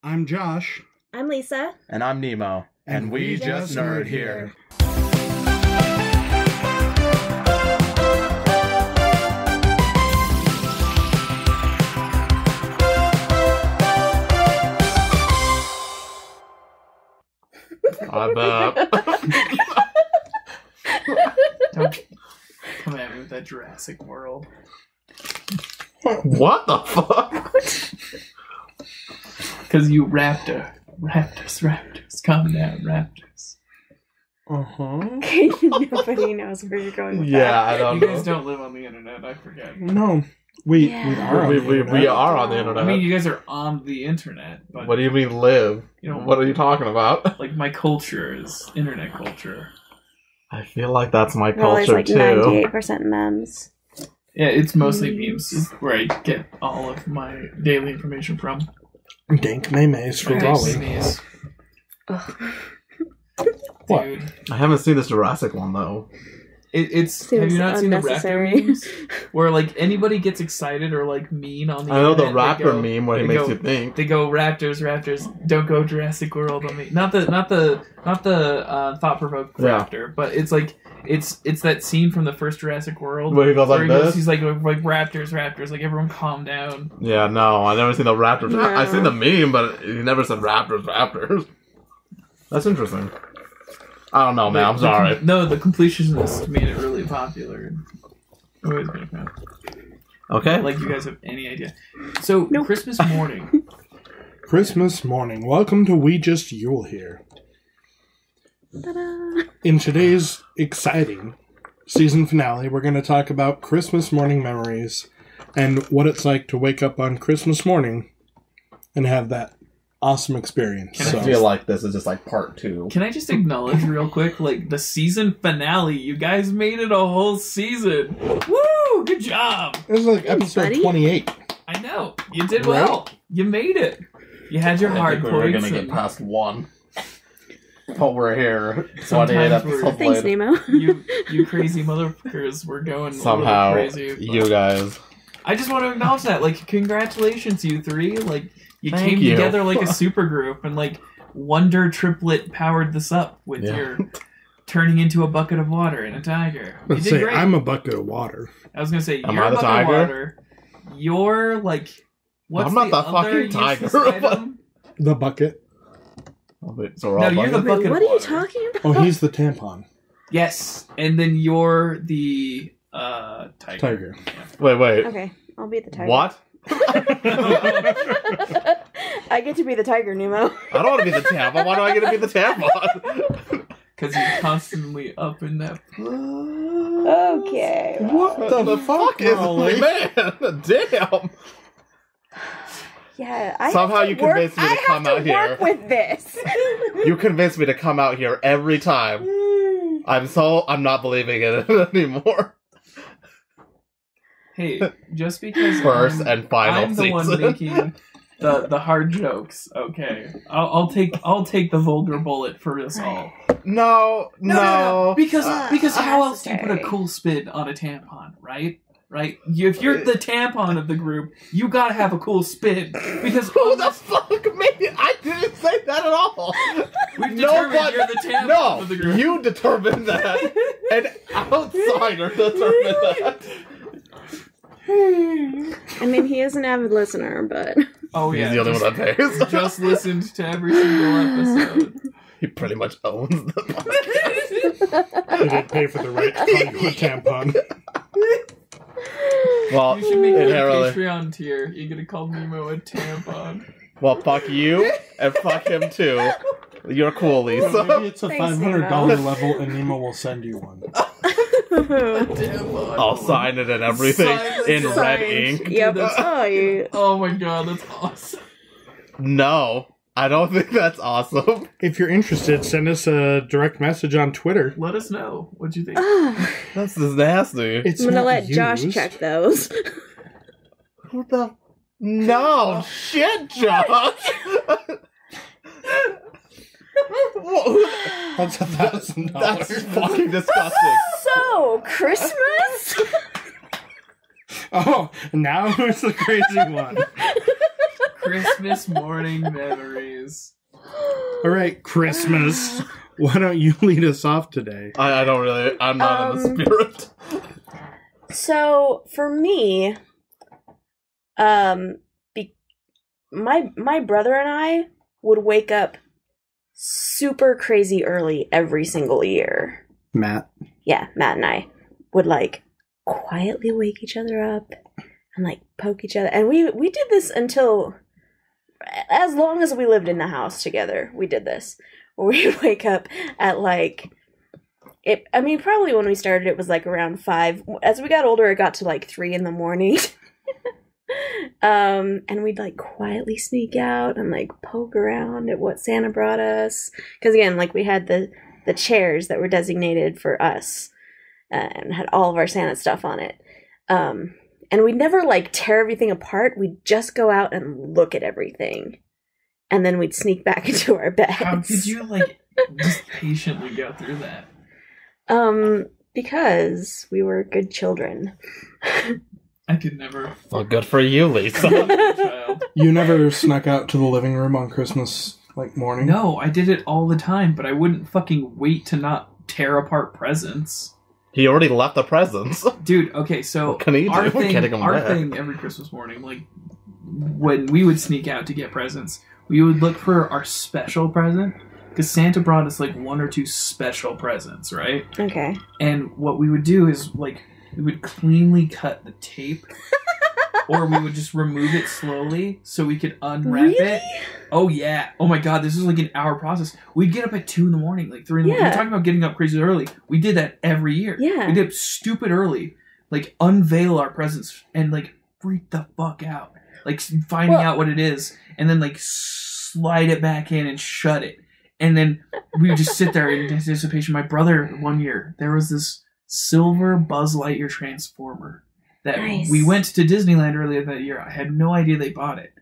I'm Josh. I'm Lisa. And I'm Nemo. And we just nerd here. I'm up. Don't come at me with that Jurassic World. What the fuck? Because you raptors. Calm down, raptors. Nobody knows where you're going with Yeah, I don't You know. guys don't live on the internet, I forget. No, we are on the internet. I mean, you guys are on the internet, but What do you mean live? You know, What are you talking about? like my culture is internet culture. I feel like that's my Well, culture like too. 98% memes. Yeah, it's mostly memes. Is where I get all of my daily information from. Dank Maymays for My Raleigh. memes. What? Dude, I haven't seen this Jurassic one though. it's. Have Seems you not seen the raptor unnecessary. memes? Where like anybody gets excited or like mean on the I know the internet, they raptor go- meme where he they makes go- you think. They go raptors, don't go Jurassic World on me. Not the thought provoked Yeah. raptor, but it's like it's that scene from the first Jurassic World Where he goes like this? he's like raptors, like everyone calm down. Yeah, no, I never seen the raptors. No. I seen the meme, but he never said raptors. That's interesting. I don't know, man. I'm sorry. No, the completionist made it really popular. I've always been a fan. Okay. Like you guys have any idea? So Nope. Christmas morning. Christmas morning. Welcome to We Just Yule here. Ta-da! In today's exciting season finale, we're going to talk about Christmas morning memories and what it's like to wake up on Christmas morning and have that awesome experience. Can I feel like this is just like part 2. Can I just acknowledge real quick, like the season finale? You guys made it a whole season. Woo! Good job. This is like episode buddy. 28. I know you did well. You made it. You had your I hard think we were points. gonna get and past 1. But we're here. 28 Sometimes we're- episodes Thanks, later. Nemo. you crazy motherfuckers were going Somehow, a little crazy. but you guys. I just want to acknowledge that. Like, congratulations, you three. Like, you Thank came you. together like a super group, and like Wonder Triplet powered this up with Yeah. your turning into a bucket of water and a tiger. You Let's did say great. I'm a bucket of water. I was gonna say Am you're I a the bucket tiger? of water. You're like, what's I'm not the the other fucking tiger. useless item? The bucket. Oh, wait, so we're No, all you're the bugging? bucket. Wait, of what are you water. talking about? Oh, he's the tampon. Yes, and then you're the tiger. Tiger. Wait. Okay, I'll be the tiger. What? I get to be the tiger, Nemo. I don't want to be the tampon. Why do I get to be the tampon? Because you're constantly up in that. Okay. What the fuck is Raleigh? man? Damn. Yeah, I Somehow have to you convinced me to I come have out to here. work with this. You convinced me to come out here every time. I'm not believing it anymore. Hey, just because First and final I'm the one season. making the hard jokes, okay? I'll take the vulgar bullet for us all. No. Because how else do you put a unnecessary. cool spin on a tampon, right? Right? If you're the tampon of the group, you gotta have a cool spin. Because Who the fuck made it? I didn't say that at all. we've determined you're the tampon of the group. You determined that. An outsider determined that. I mean, he is an avid listener, but Oh yeah, He's the only one that pays. just listened to every single episode. He pretty much owns the podcast. He didn't pay for the right to call you a tampon. Well, You should make a inherently. Patreon tier. You're gonna call Nemo a tampon. Well, fuck you and fuck him too. You're cool, Maybe Lisa. it's a Thanks, $500 Nemo. level and Nemo will send you one. Tampon. I'll sign it and everything Sign in it. red Signed. ink. Yep. Dude, that's- Oh, you. Oh my god, that's awesome. No, I don't think that's awesome. If you're interested, send us a direct message on Twitter. Let us know. What'd you think? That's just nasty. It's I'm gonna not let Josh used. check those. What the? No, shit, Josh. That's $1,000. That's fucking disgusting. So, Christmas? Oh, now who's the crazy one? Christmas morning memories. All right, Christmas. Why don't you lead us off today? I don't really. I'm not in the spirit. So for me, my brother and I would wake up super crazy early every single year. Matt. Yeah, Matt and I would like quietly wake each other up and like poke each other, and we did this until as long as we lived in the house together. We did this. We'd wake up at like. Probably when we started, it was like around 5. As we got older, it got to like 3 in the morning. And we'd like quietly sneak out and like poke around at what Santa brought us. Because again, like we had the chairs that were designated for us and had all of our Santa stuff on it. And we'd never like tear everything apart. We'd just go out and look at everything. And then we'd sneak back into our beds. How could you like just patiently go through that? Because we were good children. I could never. Well, good for you, Lisa. Child. You never snuck out to the living room on Christmas morning? No, I did it all the time, but I wouldn't fucking wait to not tear apart presents. He already left the presents. Dude, okay, so What can he do? our Getting 'em back. thing every Christmas morning, like when we would sneak out to get presents, we would look for our special present. Because Santa brought us like 1 or 2 special presents, right? Okay. And what we would do is like we would cleanly cut the tape, or we would just remove it slowly so we could unwrap it. Oh yeah! Oh my god! This is like an hour process. We'd get up at 2 in the morning, like 3 in the morning. We're talking about getting up crazy early. We did that every year. Yeah. We get up stupid early, like unveil our presents and like freak the fuck out, like finding out what it is, and then like slide it back in and shut it. And then we would just sit there in anticipation. My brother, one year, there was this silver Buzz Lightyear transformer that we went to Disneyland earlier that year. I had no idea they bought it.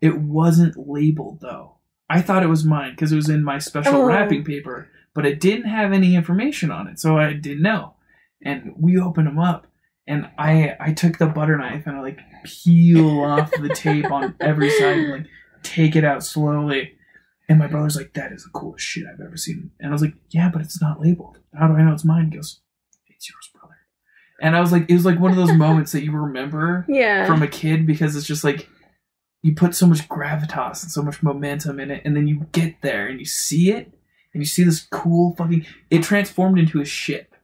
It wasn't labeled, though. I thought it was mine because it was in my special wrapping paper, but it didn't have any information on it, so I didn't know. And we opened them up, and I took the butter knife and I like peel off the tape on every side and like take it out slowly. And my brother's like, that is the coolest shit I've ever seen. And I was like, yeah, but it's not labeled. How do I know it's mine? He goes, it's yours, brother. And I was like, it was like one of those moments that you remember from a kid because it's just like, you put so much gravitas and so much momentum in it. And then you get there and you see it. And you see this cool fucking... It transformed into a ship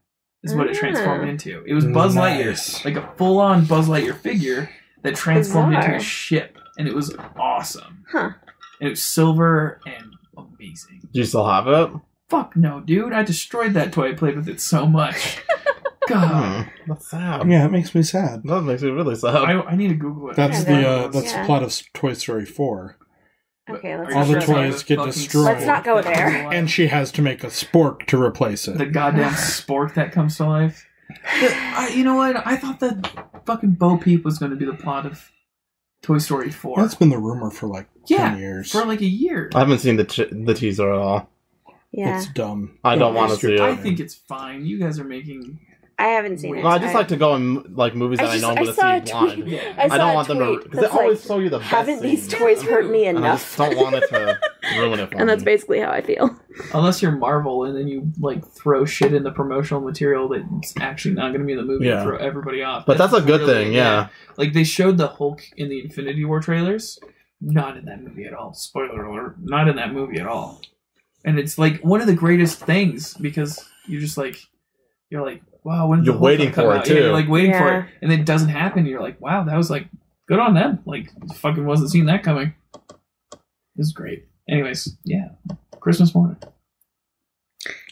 is what it transformed into. It was Buzz Lightyear. Like a full-on Buzz Lightyear figure that transformed into a ship. And it was awesome. Huh. It was silver and amazing. Do you still have it? Fuck no, dude. I destroyed that toy. I played with it so much. God. That's sad. Yeah, it makes me sad. That makes me really sad. I need to Google it. That's the plot of Toy Story 4. Okay, let's all the toys get destroyed. Let's not go there. And she has to make a spork to replace it. The goddamn spork that comes to life. You know what? I thought that fucking Bo Peep was going to be the plot of Toy Story 4. That's been the rumor for like 10 years. For like a year. I haven't seen the teaser at all. Yeah. It's dumb. I don't want to see it. I think it's fine. You guys are making... I haven't seen it. No, I just like to go in like movies that I know I'm going to see blind. I don't want them to... Because they always show you the best Haven't these scenes. toys hurt me enough? And I just don't want it to ruin it for me. And that's basically how I feel. Unless you're Marvel and then you like throw shit in the promotional material that's actually not going to be in the movie and throw everybody off. But that's a good thing, yeah. Like they showed the Hulk in the Infinity War trailers. Not in that movie at all. Spoiler alert. Not in that movie at all. And it's like one of the greatest things because you're just like, wow, when you're waiting for it too. Yeah, you're like waiting for it, and then it doesn't happen. You're like, wow, that was like good on them. Like, fucking wasn't seeing that coming. This is great. Anyways, yeah, Christmas morning.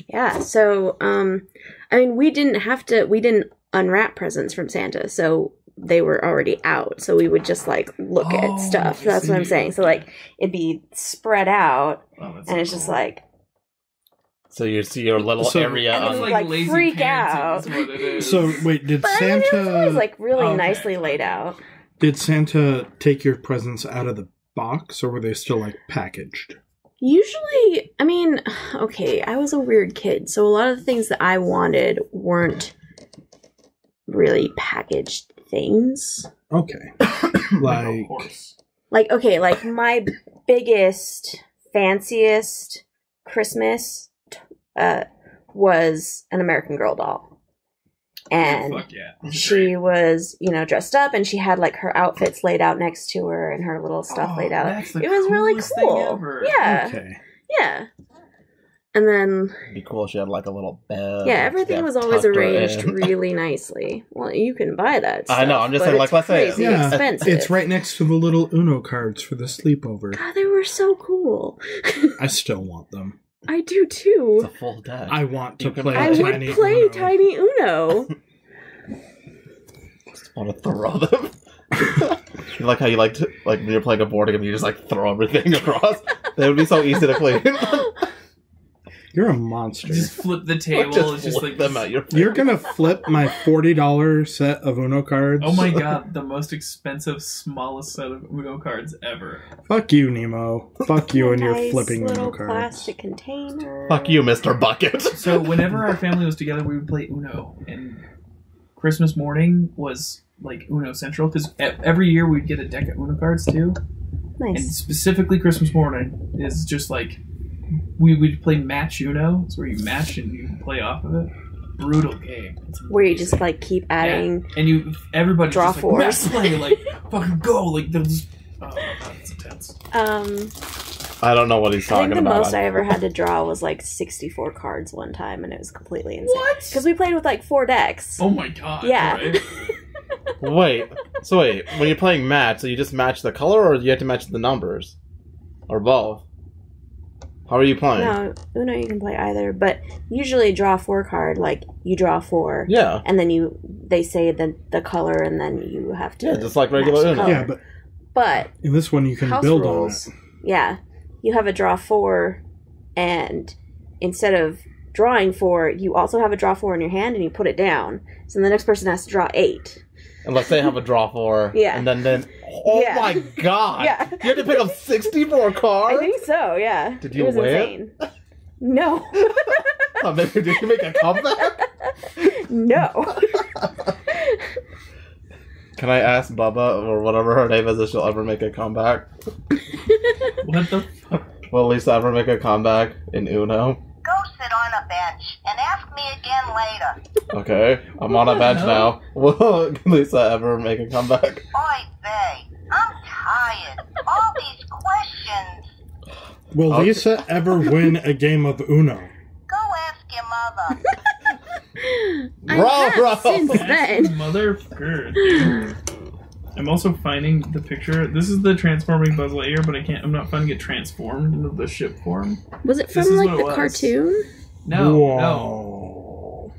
Yeah. So, I mean, we didn't unwrap presents from Santa, so they were already out. So we would just like look at stuff. That's what I'm saying. So like it'd be spread out, and it's just like. So you see your little area and on like lazy freak pants out. is what it is. So wait, did But Santa? I mean, it was always like really nicely laid out. Did Santa take your presents out of the box, or were they still like packaged? Usually, I mean, okay, I was a weird kid, so a lot of the things that I wanted weren't really packaged things. Okay, like Like, okay, like my biggest, fanciest Christmas was an American Girl doll. And Fuck yeah. she was, dressed up, and she had like her outfits laid out next to her and her little stuff laid out. That's the It was really coolest thing cool. ever. Yeah. Okay. Yeah. And then, It'd be cool if she had like a little bed. yeah, everything was always tucked her arranged in. really nicely. Well, you can buy that stuff, I know, I'm just but saying, it's like, let's say- crazy Yeah, expensive. it's right next to the little Uno cards for the sleepover. God, they were so cool. I still want them. I do too. It's a full deck. I want to You can play I play would Tiny play Uno. Tiny Uno. just want to throw them. You like how you like to, like when you're playing a board game, you just like throw everything across. They would be so easy to clean. You're a monster. Just flip the table. Just It's just flip like them out your face. You're gonna flip my $40 set of Uno cards? Oh my god, the most expensive, smallest set of Uno cards ever. Fuck you, Nemo. Fuck you and your Nice flipping little Uno cards. plastic container. Fuck you, Mr. Bucket. So whenever our family was together, we would play Uno, and Christmas morning was like Uno Central, because every year we'd get a deck of Uno cards too, and Nice. specifically Christmas morning is just like we would play Match Uno. It's where you match and you play off of it. Brutal game. It's Where you just like keep adding. and everybody Draw just fours. like match play, like fucking go, like they'll just. Oh god, it's intense. I don't know what he's I talking think the about. most I ever had to draw was like 64 cards one time, and it was completely insane. What? Because we played with like 4 decks. Oh my god. Yeah. Right? Wait, when you're playing match, so you just match the color, or you have to match the numbers, or both? How are you playing? No, Uno you can play either, but usually draw 4 card, like you draw 4. Yeah, And then they say the color, and then you have to. yeah, just like regular match the Uno. color. Yeah, But in this one you can house build rules, on it. yeah, you have a draw 4, and instead of drawing 4, you also have a draw 4 in your hand, and you put it down. So the next person has to draw 8. Unless they have a draw 4, Yeah. and then oh Yeah. my god, Yeah. you had to pick up 64 I cards. think so, yeah. Did you it was win? insane. No. Oh, maybe did you make a comeback? No. Can I ask Bubba or whatever her name is if she'll ever make a comeback? What the fuck? Will Lisa ever make a comeback in Uno? Go sit on a bench and ask me again later. Okay, I'm on a bench now. Will Lisa ever make a comeback? Oi, Bay, I'm tired. All these questions. Will Okay. Lisa ever win a game of Uno? Go ask your mother. I have since That's then. motherfucker, dude. I'm also finding the picture. This is the transforming Buzz Lightyear, but I'm not finding it transformed into the ship form. Was it This from is like what the it was. cartoon? No, Whoa. no.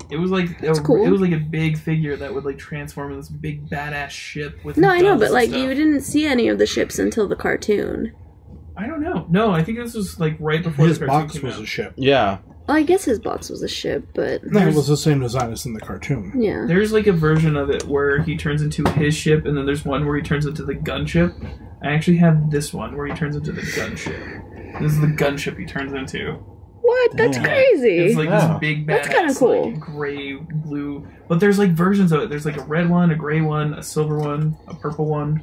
It was like cool. it was like a big figure that would like transform into this big badass ship with. No, I know, guns but and like stuff. you didn't see any of the ships until the cartoon. I don't know. No, I think this was like right before His the cartoon box came was out. a ship. Yeah. Well, I guess his box was a ship, but No, it was the same design as in the cartoon. yeah. There's like a version of it where he turns into his ship, and then there's one where he turns into the gunship. I actually have this one where he turns into the gunship. This is the gunship he turns into. What? That's Yeah. crazy. It's like Yeah. this big badass, That's kinda cool. like, gray, blue. But there's like versions of it. There's like a red one, a gray one, a silver one, a purple one.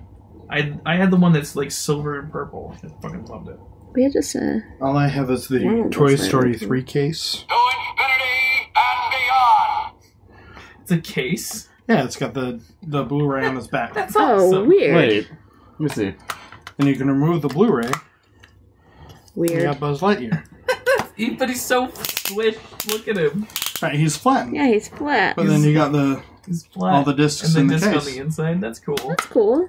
I had the one that's like silver and purple. I fucking loved it. We had just All I have is the Yeah, Toy that's Story right. 3 case. To infinity and beyond. It's a case. Yeah, it's got the Blu-ray on its back. That's oh awesome. weird. Wait. Let me see. And you can remove the Blu-ray. You Weird. got Buzz Lightyear. But he's so squished. Look at him. Right, he's flattened. Yeah, he's flat. But then you got the He's flat. all the discs and in the the disc case. on the inside. That's cool. That's cool.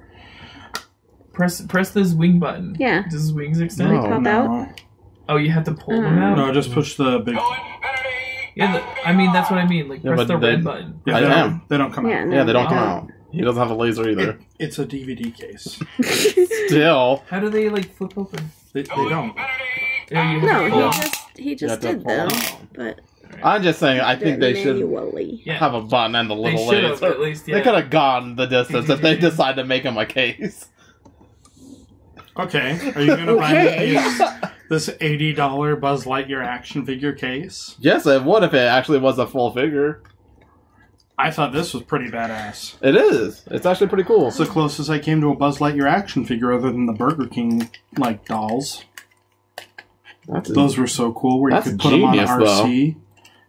Press this wing button. Yeah. Does his wings extend? No. Pop out. Oh, you have to pull them out? No, just push the big. To infinity Yeah, I mean, that's what I mean. Like, Yeah, press but the they- red button. Yeah, I they don't- am. They don't come Yeah, out. no, Yeah, they don't come Oh. out. He doesn't have a laser either. It's a DVD case. Still. How do they, like, flip open? They don't. Yeah, you No, have to pull. he You just have to did pull them, it out. but I'm just saying, I think they should manually. Yeah. have a button and a They little should have, laser. at least, yeah. They could have gone the distance if they decide to make him a case. Okay, are you gonna buy Okay. me this $80 Buzz Lightyear action figure case? Yes, it would if it actually was a full figure. I thought this was pretty badass. It is. It's actually pretty cool. It's the closest I came to a Buzz Lightyear action figure other than the Burger King, like, dolls. Those were so cool, where you could put them on RC. Though.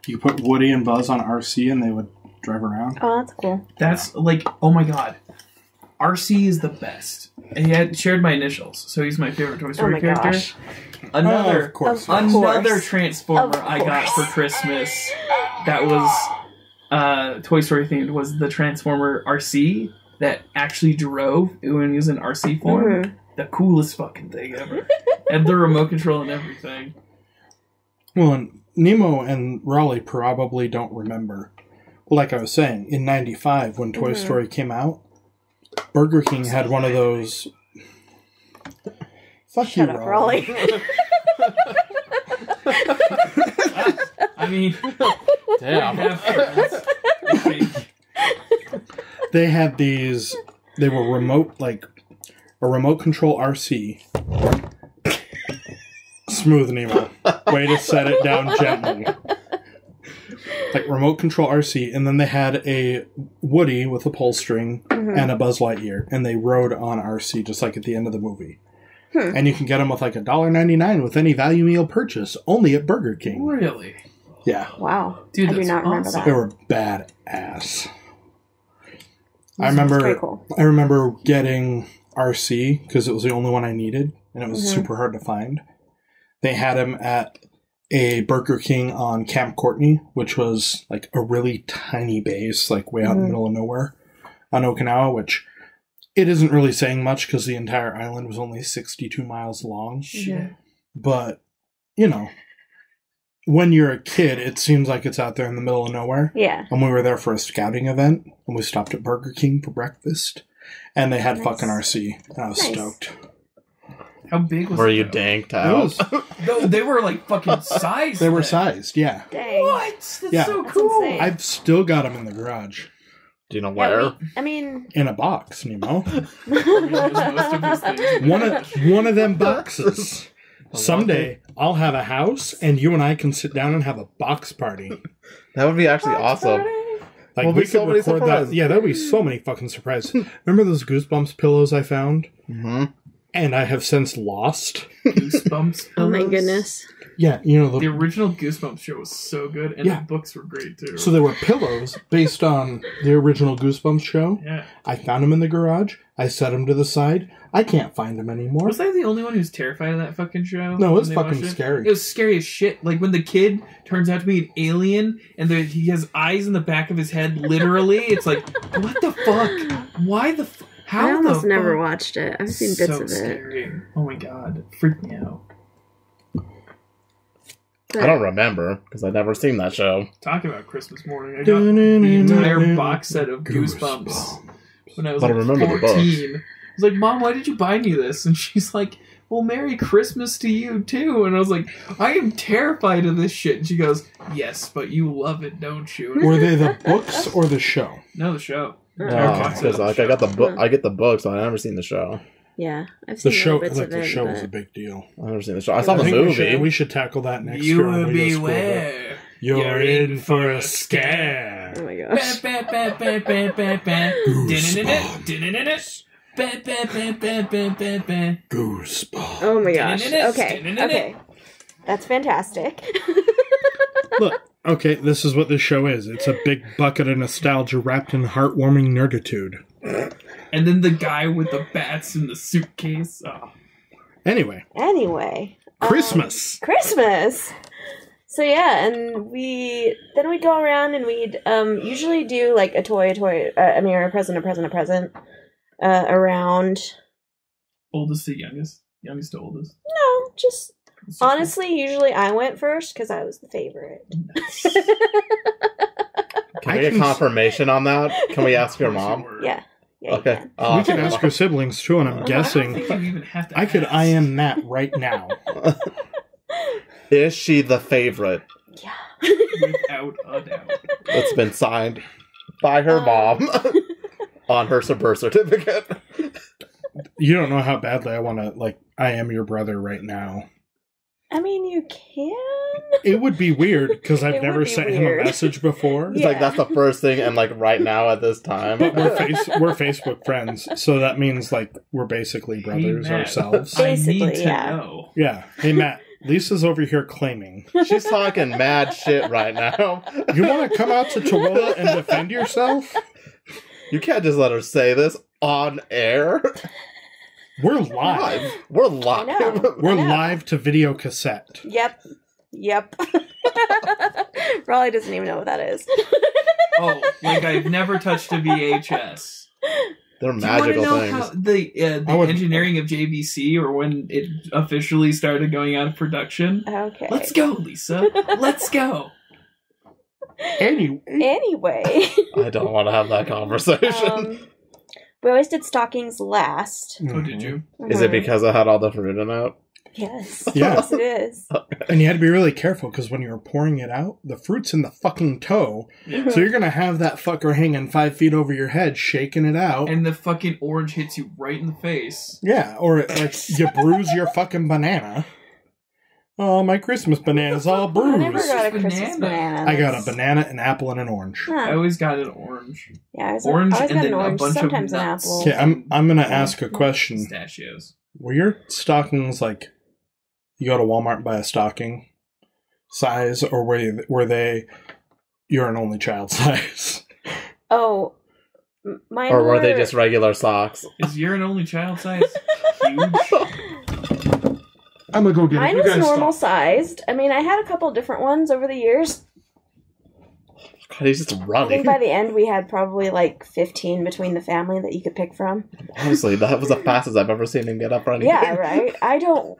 You could put Woody and Buzz on RC, and they would drive around. Oh, that's cool. That's, like, oh my god. RC is the best. And he had shared my initials, so he's my favorite Toy Story character. Gosh. Another, of course. Another Transformer I got for Christmas that was Toy Story themed was the Transformer RC that actually drove when he was in RC form. Mm-hmm. The coolest fucking thing ever. Had the remote control and everything. Well, and Nemo and Raleigh probably don't remember. Like I was saying, in '95 when Toy Story came out, Burger King had one of those. Shut up, Raleigh. I mean, damn. They had these. They were remote, like a remote control RC. Smooth, Nemo. Way to set it down gently. Like remote control RC, and then they had a Woody with a pull string and a Buzz Lightyear, and they rode on RC just like at the end of the movie. And you can get them with like $1.99 with any value meal purchase, only at Burger King. Really? Yeah. Wow. Dude, I do not remember that. They were badass. I remember getting RC because it was the only one I needed, and it was super hard to find. They had them at a Burger King on Camp Courtney, which was like a really tiny base, like way out in the middle of nowhere on Okinawa, which it isn't really saying much because the entire island was only 62 miles long. Shit. But, you know, when you're a kid, it seems like it's out there in the middle of nowhere. Yeah. And we were there for a scouting event, and we stopped at Burger King for breakfast, and they had fucking RC, and I was stoked. How big was it? Were you danked out? No, they were like fucking sized. They were sized, yeah. Dang. What? That's so That's cool. insane. I've still got them in the garage. Do you know where? I mean... In a box, Nemo. Most of his things. one of them boxes. Someday, I'll have a house, and you and I can sit down and have a box party. That would be actually awesome. Like, Well, we so could many record that. surprises. Yeah, that would be so many fucking surprises. Remember those Goosebumps pillows I found? Mm-hmm. And I have since lost. Goosebumps. Oh my pillows. goodness. Yeah, you know, The original Goosebumps show was so good, and the books were great too. so there were pillows based on the original Goosebumps show. Yeah. I found them in the garage. I set them to the side. I can't find them anymore. Was I the only one who was terrified of that fucking show? No, it was when they fucking watched scary. It was scary as shit. Like when the kid turns out to be an alien and he has eyes in the back of his head, literally. It's like, what the fuck? Why the fuck? How I almost the never fuck? watched it. I've seen bits So of it. scary. Oh my god. It freaked me out. But I don't remember, because I've never seen that show. Talking about Christmas morning, I got the entire box set of Goosebumps when I was But I like remember the books. 14. I was like, Mom, why did you buy me this? And she's like, well, Merry Christmas to you, too. And I was like, I am terrified of this shit. And she goes, yes, but you love it, don't you? And Were they the books or the show? no, the show. Because like I got the book, I get the book, so I've never seen the show. yeah, I've The seen show, little bits like of the it, show but... was a big deal. I've never seen the show. I saw the think movie. we should tackle that next year. You when will we go school, but beware. You're in for a scare. Oh my gosh. Goosebumps. Oh my gosh. Okay. That's fantastic. Look, okay, this is what this show is. It's a big bucket of nostalgia wrapped in heartwarming nerditude. And then the guy with the bats in the suitcase. Oh. Anyway, Christmas. So yeah, and we'd go around and we'd usually do like a present around. Oldest to youngest? Youngest to oldest? No, just honestly, usually I went first because I was the favorite. Can we get confirmation on that? Can we ask your mom? Yeah. Okay. we can ask her siblings too, and I'm I don't guessing think you even have to I could ask. IM Matt right now. Is she the favorite? Yeah. Without a doubt. It's been signed by her mom on her birth certificate. You don't know how badly I want to, like, I am your brother right now. I mean, you can. It would be weird because I've It never would be sent him a weird. message before. It's like that's the first thing, and like right now at this time. We're Facebook friends, so that means like we're basically brothers Matt. ourselves. I need Basically, to yeah. know. Yeah. Hey Matt, Lisa's over here claiming. She's talking mad shit right now. You want to come out to Tooele and defend yourself? You can't just let her say this on air. We're live. We're live. I know. We're live to video cassette. Yep. Raleigh doesn't even know what that is. Oh, like I've never touched a VHS. They're Do you want to magical know things. how the I would- engineering of JVC, or when it officially started going out of production? Okay. Let's go, Lisa. Let's go. Anyway. Anyway. I don't want to have that conversation. We always did stockings last. Oh, did you? Is it because I had all the fruit in it? Yes. Yeah. Yes, it is. And you had to be really careful because when you were pouring it out, the fruit's in the fucking toe. Yeah. So you're going to have that fucker hanging 5 feet over your head, shaking it out. And the fucking orange hits you right in the face. Yeah, or like you bruise your fucking banana. Oh, my Christmas banana's all I bruised. never got a Christmas Banana. banana. I got a banana, an apple, and an orange. Huh. I always got an orange. Yeah, I always Orange got and an then a orange, bunch of sometimes an nuts. apple. Okay, I'm gonna ask a question. Pistachios. Were your stockings like you go to Walmart and buy a stocking size, or were they you're an only child size? Oh, mine Or were they just regular socks? Is you're an only child size huge? I'm gonna go get Mine it. You was guys normal stop. sized. I mean, I had a couple different ones over the years. God, he's just I think running. by the end we had probably like 15 between the family that you could pick from. Honestly, that was the fastest I've ever seen him get up running. Yeah, right? I feel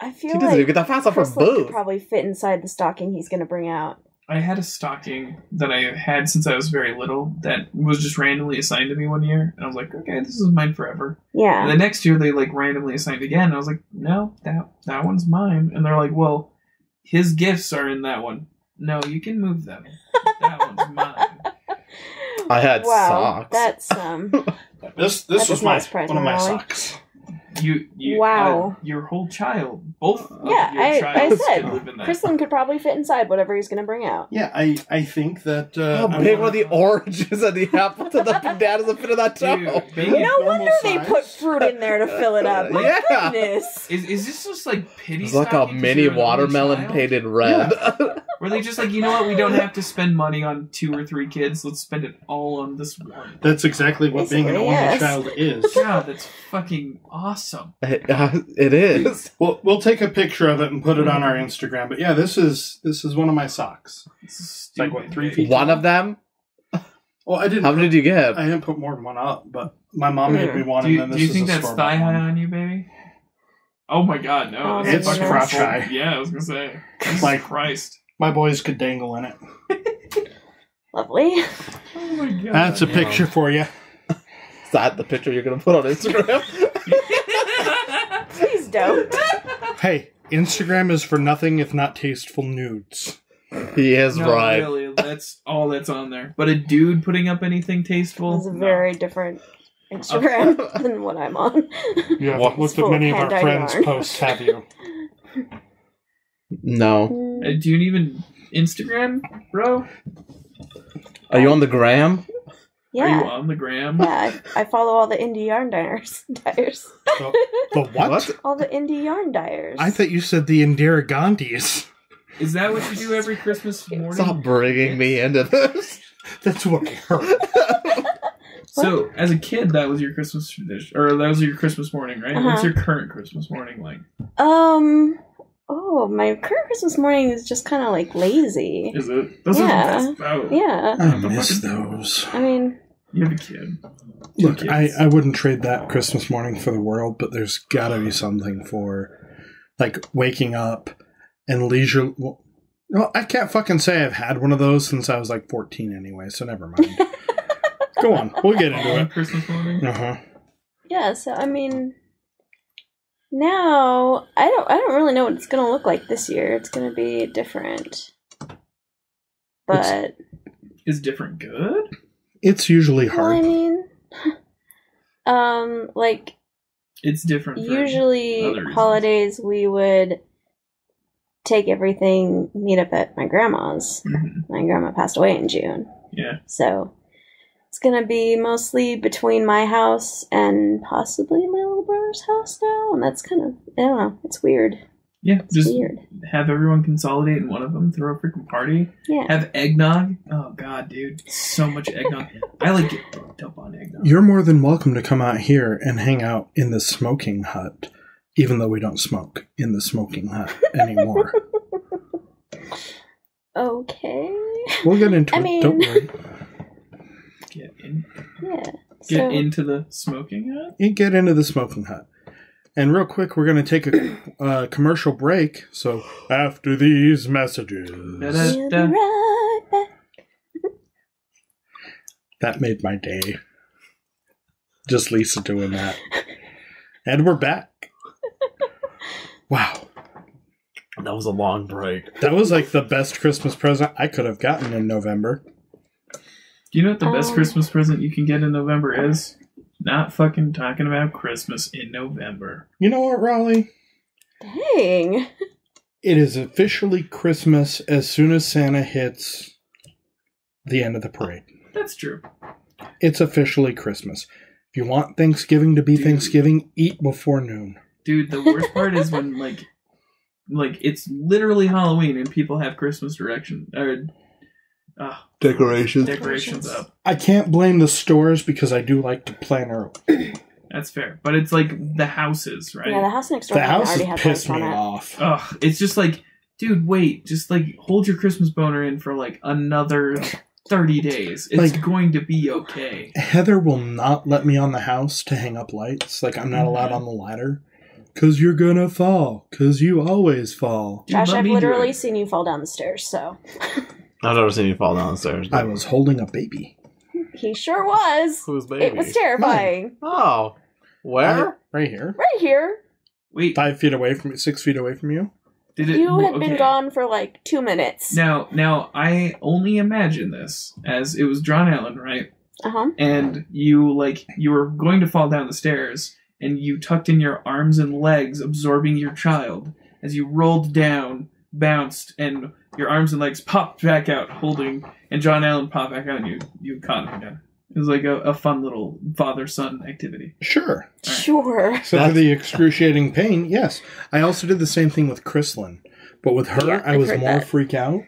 He doesn't like even get that fast off her Chris could boots. probably fit inside the stocking he's going to bring out. I had a stocking that I had since I was very little that was just randomly assigned to me one year. And I was like, okay, this is mine forever. And Yeah. the next year they like randomly assigned again. And I was like, no, that one's mine. And they're like, well, his gifts are in that one. No, you can move them. That one's mine. I had Wow, socks. that's This That was does not surprise one of me, my Raleigh. socks. You Wow. your whole child, both of yeah. your I childs could live said in that. Kristlyn could probably fit inside whatever he's going to bring out. Yeah, I think that. How big were the oranges and the apples and the bananas that fit in that toe? Dude, being No wonder they put fruit in there to fill it up. My Yeah. goodness. Is this just like pity? It's like a stocking 'cause mini you're an only watermelon child? painted red. Were they just like, you know what? We don't have to spend money on 2 or 3 kids. Let's spend it all on this one. That's exactly what being an Basically, only yes. child is. God, that's fucking awesome. It is. We'll take a picture of it and put it on our Instagram. But yeah, this is one of my socks. This is It's like what, stupid, 3 right? feet? One of them? Well, I didn't. How many did you get? I didn't put more than one up, but my mom made me one, Do and then you, this do you is think a that's store-bought thigh high one. on you, baby? Oh my god, no. Oh, It's my crotch goodness. high. Yeah, I was gonna say. Jesus Like- Christ. My boys could dangle in it. Lovely. Oh my god. That's a picture for you. Is that the picture you're going to put on Instagram? Please don't. Hey, Instagram is for nothing if not tasteful nudes. He is No, right. really, that's all that's on there. But a dude putting up anything tasteful? It's a No. very different Instagram than what I'm on. You haven't looked at many of our Hand-dyed friends' yarn. posts, have you? No. Do you even Instagram, bro? Are you on the gram? Are you Yeah. on the gram? Yeah, I follow all the indie yarn dyers. The what? All the indie yarn dyers. I thought you said the Indira Gandhis. Is that what you do every Christmas morning? Stop bringing me into this. That's what I heard. So, as a kid, that was your Christmas tradition, or that was your Christmas morning, right? Uh-huh. What's your current Christmas morning like? Oh, my current Christmas morning is just kind of like lazy. Is it? Those Yeah. are the best. Oh, Yeah. I miss those. I mean, you have a kid. Look, Two I kids. wouldn't trade that Christmas morning for the world, but there's gotta be something for, like, waking up and leisure. Well, I can't fucking say I've had one of those since I was like 14 anyway, so never mind. Go on, we'll get into it. Christmas morning. Uh-huh. yeah. So I mean, now I don't really know what it's gonna look like this year. It's gonna be different, but Is different good? It's usually well, I hard. mean, like It's different. For usually other reasons. holidays we would take everything, meet up at my grandma's. My grandma passed away in June. Yeah. So it's going to be mostly between my house and possibly my little brother's house now. And that's kind of, I don't know, it's weird. Yeah, It's just weird. have everyone consolidate in one of them, throw a freaking party, Yeah. have eggnog. Oh, God, dude. So much eggnog. I like it dope on eggnog. You're more than welcome to come out here and hang out in the smoking hut, even though we don't smoke in the smoking hut anymore. Okay. We'll get into I it. mean- Don't worry. Yeah. Get So, into the smoking hut? You get into the smoking hut. And real quick, we're going to take a commercial break. So after these messages, we'll be right back. that made my day. Just Lisa doing that. And we're back. Wow. That was a long break. That was like the best Christmas present I could have gotten in November. Do you know what the best Christmas present you can get in November is? Not fucking talking about Christmas in November. You know what, Raleigh? Dang. It is officially Christmas as soon as Santa hits the end of the parade. That's true. It's officially Christmas. If you want Thanksgiving to be Thanksgiving, eat before noon. Dude, the worst part is when, like it's literally Halloween and people have Christmas decorations up. I can't blame the stores because I do like to plan early. That's fair. But it's like the houses, right? Yeah, the house next door The house already has has pissed lights me on it. off. Ugh, it's just like, dude, wait, just like hold your Christmas boner in for like another 30 days. It's Like- going to be okay. Heather will not let me on the house to hang up lights. Like, I'm not allowed on the ladder. Because you're gonna fall. Because you always fall. Dude, Josh, let I've me do literally it. seen you fall down the stairs, so. I've never seen you fall down the stairs. I was holding a baby. He sure was. Who's baby? It was terrifying. Oh. Where? Right here. Right here. Wait, 5 feet away from 6 feet away from you. did it? You had okay. been gone for like 2 minutes. Now, I only imagine this as it was John Allen, right? Uh-huh. And you were going to fall down the stairs, and you tucked in your arms and legs, absorbing your child. As you rolled down, bounced, and your arms and legs popped back out, holding, and John Allen popped back out, and you caught him again. It was like a fun little father-son activity. Sure. Sure. So for the excruciating pain, yes. I also did the same thing with Chrislyn. But with her, Yeah, I was I've heard more that.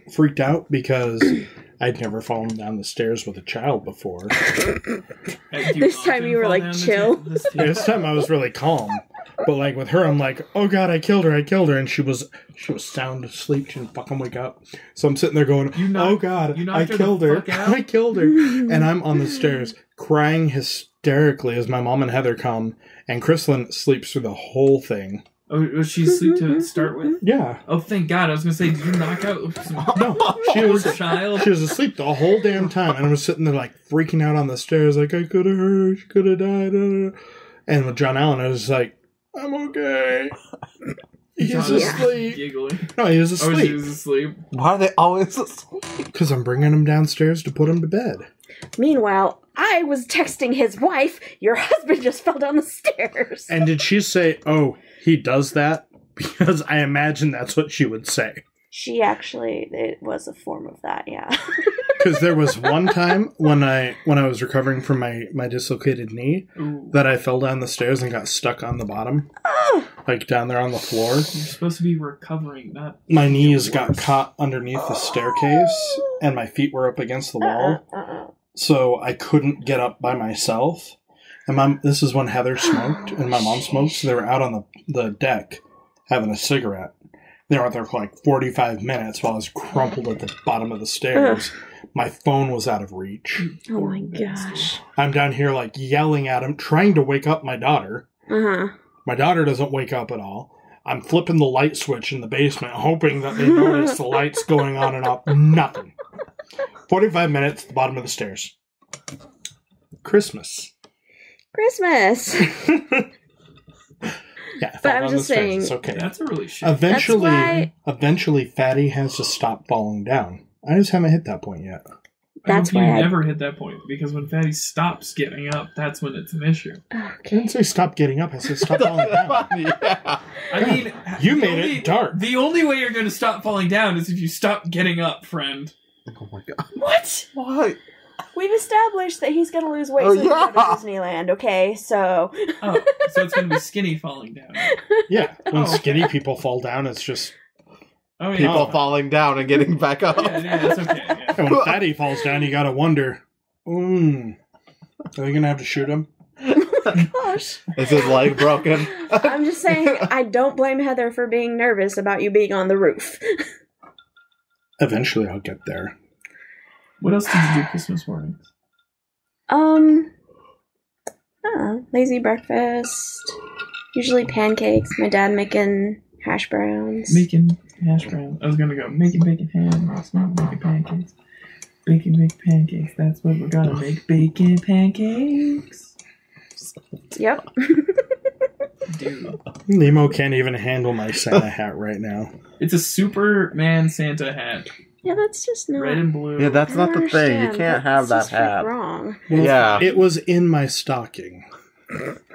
freaked out because I'd never fallen down the stairs with a child before. This time you were like, chill. This time I was really calm. But like with her, I'm like, oh god, I killed her, and she was sound asleep. She didn't fucking wake up. So I'm sitting there going, oh god, you I knocked her the killed her, fuck out? I killed her, and I'm on the stairs crying hysterically as my mom and Heather come, and Chrislyn sleeps through the whole thing. Oh, was she asleep to start with? Yeah, Oh, thank God! I was gonna say, did you knock out some no, she poor was child? she was asleep the whole damn time, and I was sitting there like freaking out on the stairs, like I could have hurt her, she could have died. And with John Allen, I was like, I'm okay. He's John was asleep. giggling. No, he was Oh, she asleep. was asleep. Why are they always asleep? Because I'm bringing him downstairs to put him to bed. Meanwhile, I was texting his wife, your husband just fell down the stairs. And did she say, oh, he does that? Because I imagine that's what she would say. She actually, it was a form of that, yeah. Because there was one time when I was recovering from my dislocated knee Ooh. that I fell down the stairs and got stuck on the bottom. Like down there on the floor. You're supposed to be recovering, not. My knees got caught underneath the staircase and my feet were up against the wall. So I couldn't get up by myself. And this is when Heather smoked and my mom smoked. So they were out on the deck having a cigarette. They were out there for like 45 minutes while I was crumpled at the bottom of the stairs. My phone was out of reach. Oh my gosh. I'm down here like yelling at him, trying to wake up my daughter. Uh-huh. My daughter doesn't wake up at all. I'm flipping the light switch in the basement, hoping that they notice the lights going on and off. Nothing. 45 minutes at the bottom of the stairs. Christmas. Christmas. Yeah, I But fell I'm down just the stairs. saying- It's okay. That's a really shit. Eventually, That's why- Fatty has to stop falling down. I just haven't hit that point yet. That's I hope why you I... never hit that point, because when Fatty stops getting up, that's when it's an issue. I didn't say stop getting up. I said stop falling down. Yeah. I mean, You the made only- it dark. The only way you're going to stop falling down is if you stop getting up, friend. Oh my god. What? Why? We've established that he's gonna lose weight Oh, so he can go to yeah. Disneyland, okay? So... Oh, so it's going to be skinny falling down. Yeah, when Oh, okay. skinny people fall down, it's just... Oh, yeah. People Oh. falling down and getting back up. Yeah, that's okay. Yeah. And when fatty falls down, you gotta wonder, are they gonna have to shoot him? Gosh. Is his leg broken? I'm just saying, I don't blame Heather for being nervous about you being on the roof. Eventually I'll get there. What else did you do Christmas mornings? Lazy breakfast. Usually pancakes. My dad making hash browns. Making hash browns. I was going to go making bacon ham. Making pancakes. Bacon pancakes. That's what we're going to make. Bacon pancakes. Yep. Dude. Nemo can't even handle my Santa hat right now. It's a Superman Santa hat. Yeah, that's just not... Red and blue. Yeah, that's I not don't the thing. You understand. can't have that That's just hat. wrong. Well, Yeah. It was in my stocking.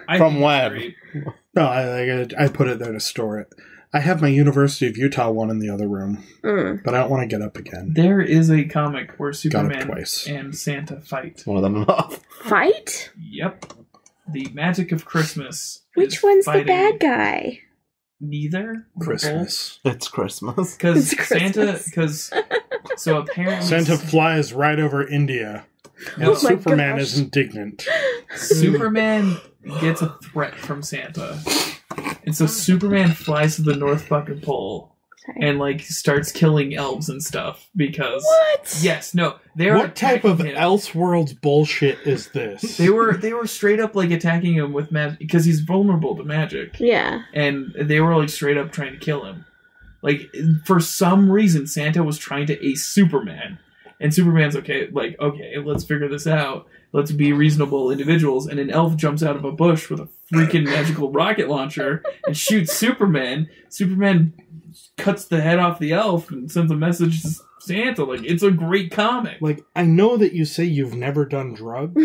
I From think when? it's great. No, I put it there to store it. I have my University of Utah one in the other room, but I don't want to get up again. There is a comic where Got up Superman twice. and Santa fight. One of them enough. Fight? Yep. The magic of Christmas. Which is one's the fighting bad guy? Neither. Christmas. It's Christmas. Because It's Santa. Christmas. So apparently. Santa flies right over India. And No, Oh my Superman gosh. is indignant. Superman gets a threat from Santa. And so Superman flies to the North fucking pole Sorry. and like starts killing elves and stuff because What? yes, no, they're What type of attacking him. Elseworlds bullshit is this? They were straight up like attacking him with magic because he's vulnerable to magic, Yeah. and they were like straight up trying to kill him. Like for some reason, Santa was trying to ace Superman, and Superman's okay, let's figure this out. Let's be reasonable individuals. And an elf jumps out of a bush with a freaking magical rocket launcher and shoots Superman. Superman cuts the head off the elf and sends a message to Santa. Like, it's a great comic. Like, I know that you say you've never done drugs,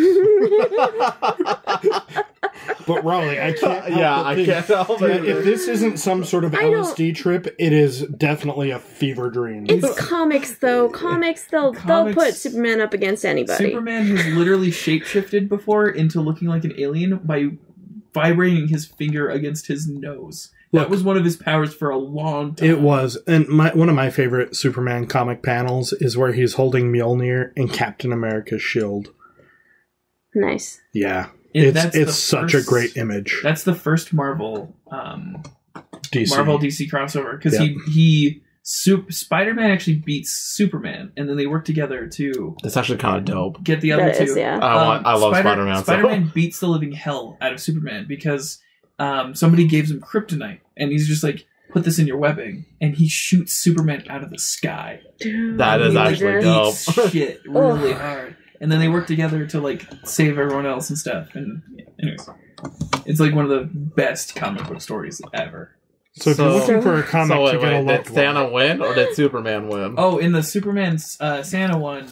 but Raleigh, I can't help Yeah, but I think can't help that it. if this isn't some sort of I don't- LSD trip, it is definitely a fever dream. It's comics, though. They'll Comics- put Superman up against anybody. Superman has literally shapeshifted before into looking like an alien by vibrating his finger against his nose. That Look, was one of his powers for a long time. It was, and one of my favorite Superman comic panels is where he's holding Mjolnir and Captain America's shield. Nice. Yeah, That's the it's such a first- great image. That's the first Marvel DC. Marvel DC crossover because Yeah. Spider-Man actually beats Superman, and then they work together to It's actually kind of dope. get the other That two. is, yeah. I love Spider-Man. so- Spider-Man beats the living hell out of Superman because somebody gave him kryptonite, and he's just like, "Put this in your webbing," and he shoots Superman out of the sky. Dude. That is He, like, actually dope. beats shit really hard, and then they work together to like save everyone else and stuff. And yeah, anyways, it's like one of the best comic book stories ever. So if you're So- looking for a comic So to wait, get a did loved Santa one, win or did Superman win? Oh, in the Superman Santa one,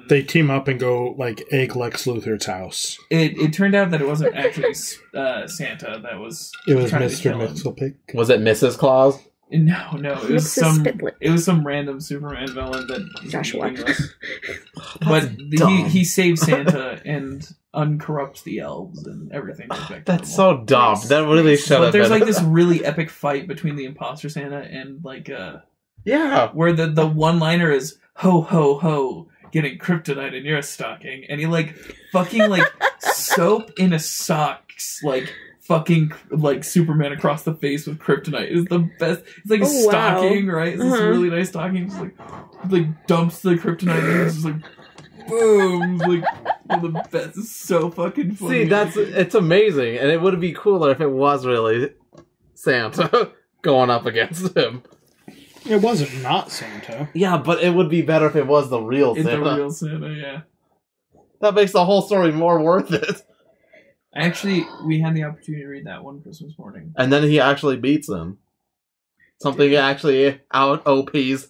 they team up and go like egg Lex Luthor's house. it turned out that it wasn't actually Santa that was. It was trying to Mr. kill him. Mixelpick. Was it Mrs. Claus? No, it was Mrs. Spitlet. it was some random Superman villain that Joshua. But dumb. he saves Santa and uncorrupts the elves and everything. goes back to That's normal. so dumb. That really should But have there's been. like this really epic fight between the imposter Santa and like Yeah. where the one liner is ho ho ho getting kryptonite in your stocking, and he like fucking like soap in a socks like fucking like Superman across the face with kryptonite. It's the best. It's like a Oh, wow. stocking, right? It's this Uh-huh. really nice stocking. Just like dumps the kryptonite in. It's just like boom. It's like one of the best. It's so fucking funny. See, it's amazing, and it would be cooler if it was really Santa going up against him. It wasn't not Santa. Yeah, but it would be better if it was the real it's Santa. the real Santa. Yeah. That makes the whole story more worth it. Actually, we had the opportunity to read that one Christmas morning. And then he actually beats him. Something actually out OPs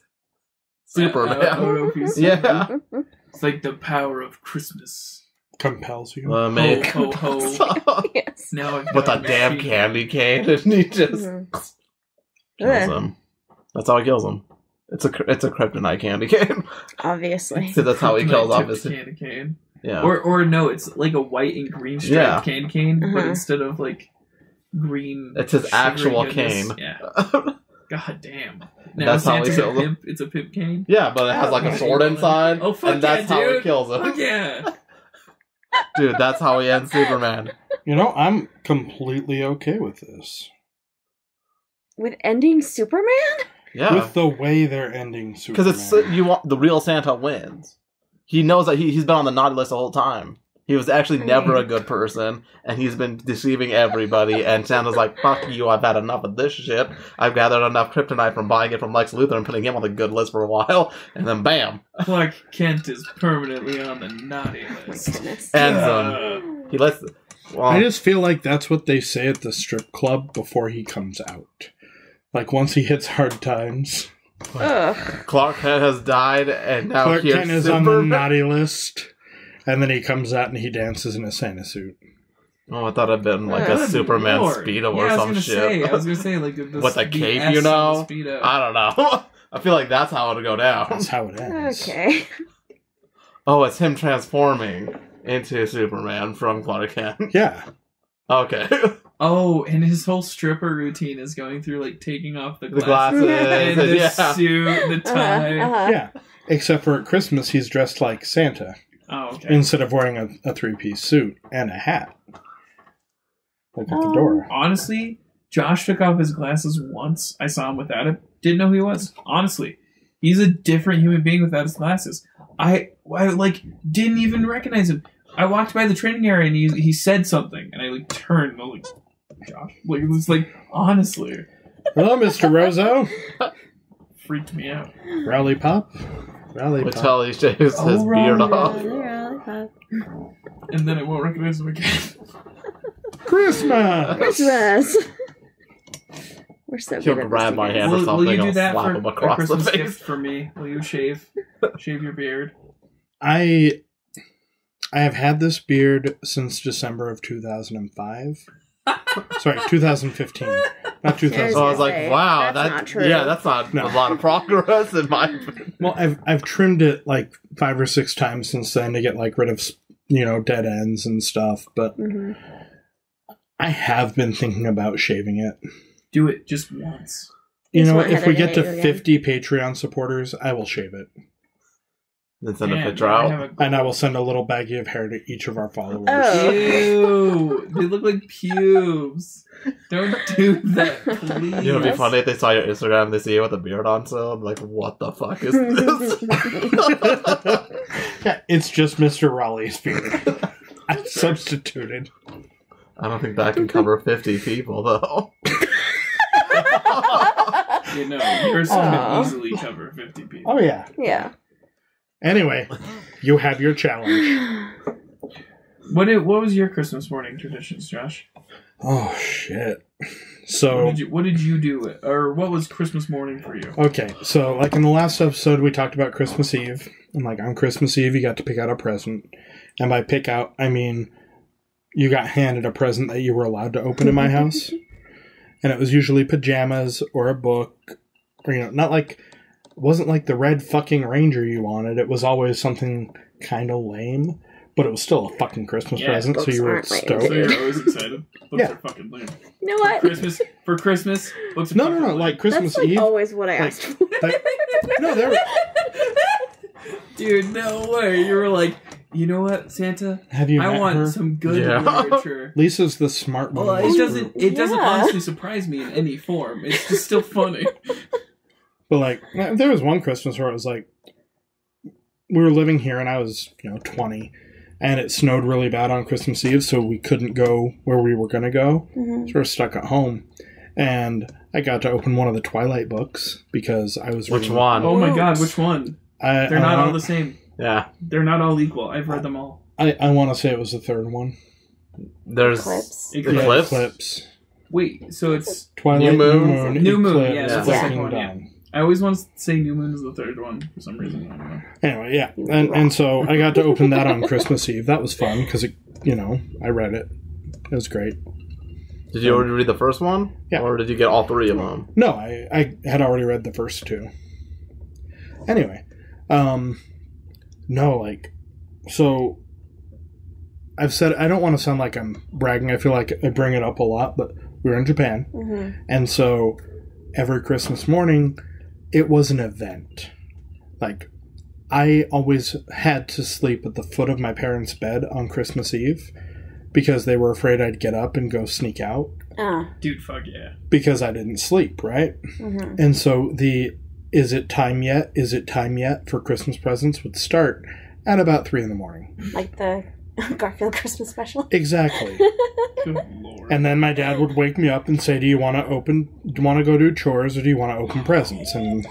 Superman. Out OPs. Yeah. It's like the power of Christmas. Compels you. Make Ho, ho, ho. Yes. Now I've with got a a damn machine. candy cane, and he just Mhm. kills Ugh, him. That's how he kills him. It's a kryptonite candy cane. obviously. So that's how he kills off his. Candy cane. Yeah. Or no, it's like a white and green striped candy cane, but Uh-huh. instead of like green, It's his sugary actual goodness- cane. Yeah. God damn. Now That's how he Santa's a kills him. pimp. It's a pimp cane. Yeah, but it has like a sword inside. Oh fuck and that's yeah, how dude! he kills him. Fuck yeah! Dude, that's how he ends Superman. You know, I'm completely okay with this. With ending Superman? Yeah. With the way they're ending Superman. Because it's you want the real Santa wins. He knows that he's been on the naughty list the whole time. He was actually never a good person, and he's been deceiving everybody. And Santa's like, "Fuck you! I've had enough of this shit. I've gathered enough kryptonite from buying it from Lex Luthor and putting him on the good list for a while." And then, bam, Clark Kent is permanently on the naughty list. Goodness. and he lets. Well, I just feel like that's what they say at the strip club before he comes out. Like, once he hits hard times, Ugh. Clark Kent has died, and now Clark here's Kent is on the Superman. naughty list, and then he comes out and he dances in a Santa suit. Oh, I thought it'd been like Good a Superman Lord. Speedo Yeah, or I some was shit. I was gonna say like With a the cape, S you on the know? Speedo. I don't know. I feel like that's how it'll go down. That's how it ends. Okay. Oh, it's him transforming into Superman from Clark Kent. Yeah. Okay. Oh, and his whole stripper routine is going through like taking off the The glasses, glasses, and the yeah. suit, the tie. Yeah. Except for at Christmas, he's dressed like Santa Oh, okay. instead of wearing a three-piece suit and a hat. Like at the door. Honestly, Josh took off his glasses once. I saw him without it. Didn't know who he was. Honestly, he's a different human being without his glasses. I like didn't even recognize him. I walked by the training area and he said something, and I like turned and I'm like, Josh, like it was like honestly Hello, Mr. Rozo. freaked me out. Rally Pop. Rally Pop. Until he shaves his Oh, beard right. off. And then I won't recognize him again. Christmas! Christmas. We're so He'll good at grab this my together. hand or Will something. you do I'll that slap for him a across the Christmas face. gift for me? Will you shave your beard? I have had this beard since December of 2005. Sorry, 2015. Not 2000. So I was like, Okay, wow, that's not true. yeah, that's not No. a lot of progress in my opinion. Well, I've trimmed it like 5 or 6 times since then to get like rid of dead ends and stuff. But Mhm. I have been thinking about shaving it. Do it just once. You Just know, want if we Heather to get to hate you again. 50 Patreon supporters, I will shave it, Then send a Damn, picture I out. have a- and I will send a little baggie of hair to each of our followers. Oh. Ew, they look like pubes. Don't do that, please. You know, it'd be Yes. funny if they saw your Instagram and they see you with a beard on, so I'm like, what the fuck is this? Yeah, it's just Mr. Raleigh's beard. I substituted. I don't think that can cover 50 people, though. You know, yours Aw. could easily cover 50 people. Oh yeah. Yeah. Anyway, you have your challenge. What was your Christmas morning traditions, Josh? Oh shit. What So did you do? Or what was Christmas morning for you? okay, so like in the last episode we talked about Christmas Eve. And like on Christmas Eve you got to pick out a present. And by pick out I mean you got handed a present that you were allowed to open in my house. And it was usually pajamas or a book. Or not like it wasn't like the red fucking Ranger you wanted. It was always something kind of lame. But it was still a fucking Christmas Yeah, present, so books you were aren't lame, stoked. So you're always excited. Books Yeah. are fucking lame. You know what? For Christmas, books are No, fucking lame. like Christmas That's like Eve. always what I like, asked for. No, there. Dude, no way. You were like, you know what, Santa? Have you I met want her? some good Yeah. literature. Lisa's the smart one. Well, in it this doesn't. group. It doesn't Yeah. honestly surprise me in any form. It's just still funny. But like, there was one Christmas where it was like, we were living here, and I was 20, and it snowed really bad on Christmas Eve, so we couldn't go where we were going to go. Mhm. So we were stuck at home, and I got to open one of the Twilight books because I was Which reading- one? Oh my god, which one? They're not all the same. Yeah. They're not all equal. I've read them all. I want to say it was the third one. There's Eclipse. Eclipse? Eclipse. Wait, so it's Twilight, New Moon? New Moon, Eclipse, yeah, that's the Fucking second one, yeah. Dawn. I always want to say New Moon is the third one for some reason. I don't know. Anyway, yeah. And so I got to open that on Christmas Eve. That was fun because, I read it. It was great. Did you already read the first one? Yeah. Or did you get all three of them? No, I had already read the first two. Anyway, so I've said, I don't want to sound like I'm bragging. I feel like I bring it up a lot, but we were in Japan. Mm-hmm. And so every Christmas morning, it was an event. Like, I always had to sleep at the foot of my parents' bed on Christmas Eve because they were afraid I'd get up and go sneak out. Dude, fuck yeah. Because I didn't sleep, right? Mm-hmm. And so is it time yet? Is it time yet for Christmas presents would start at about 3 in the morning. Like the Garfield Christmas special? Exactly. Good lord. And then my dad would wake me up and say, do you want to go do chores or do you want to open presents? And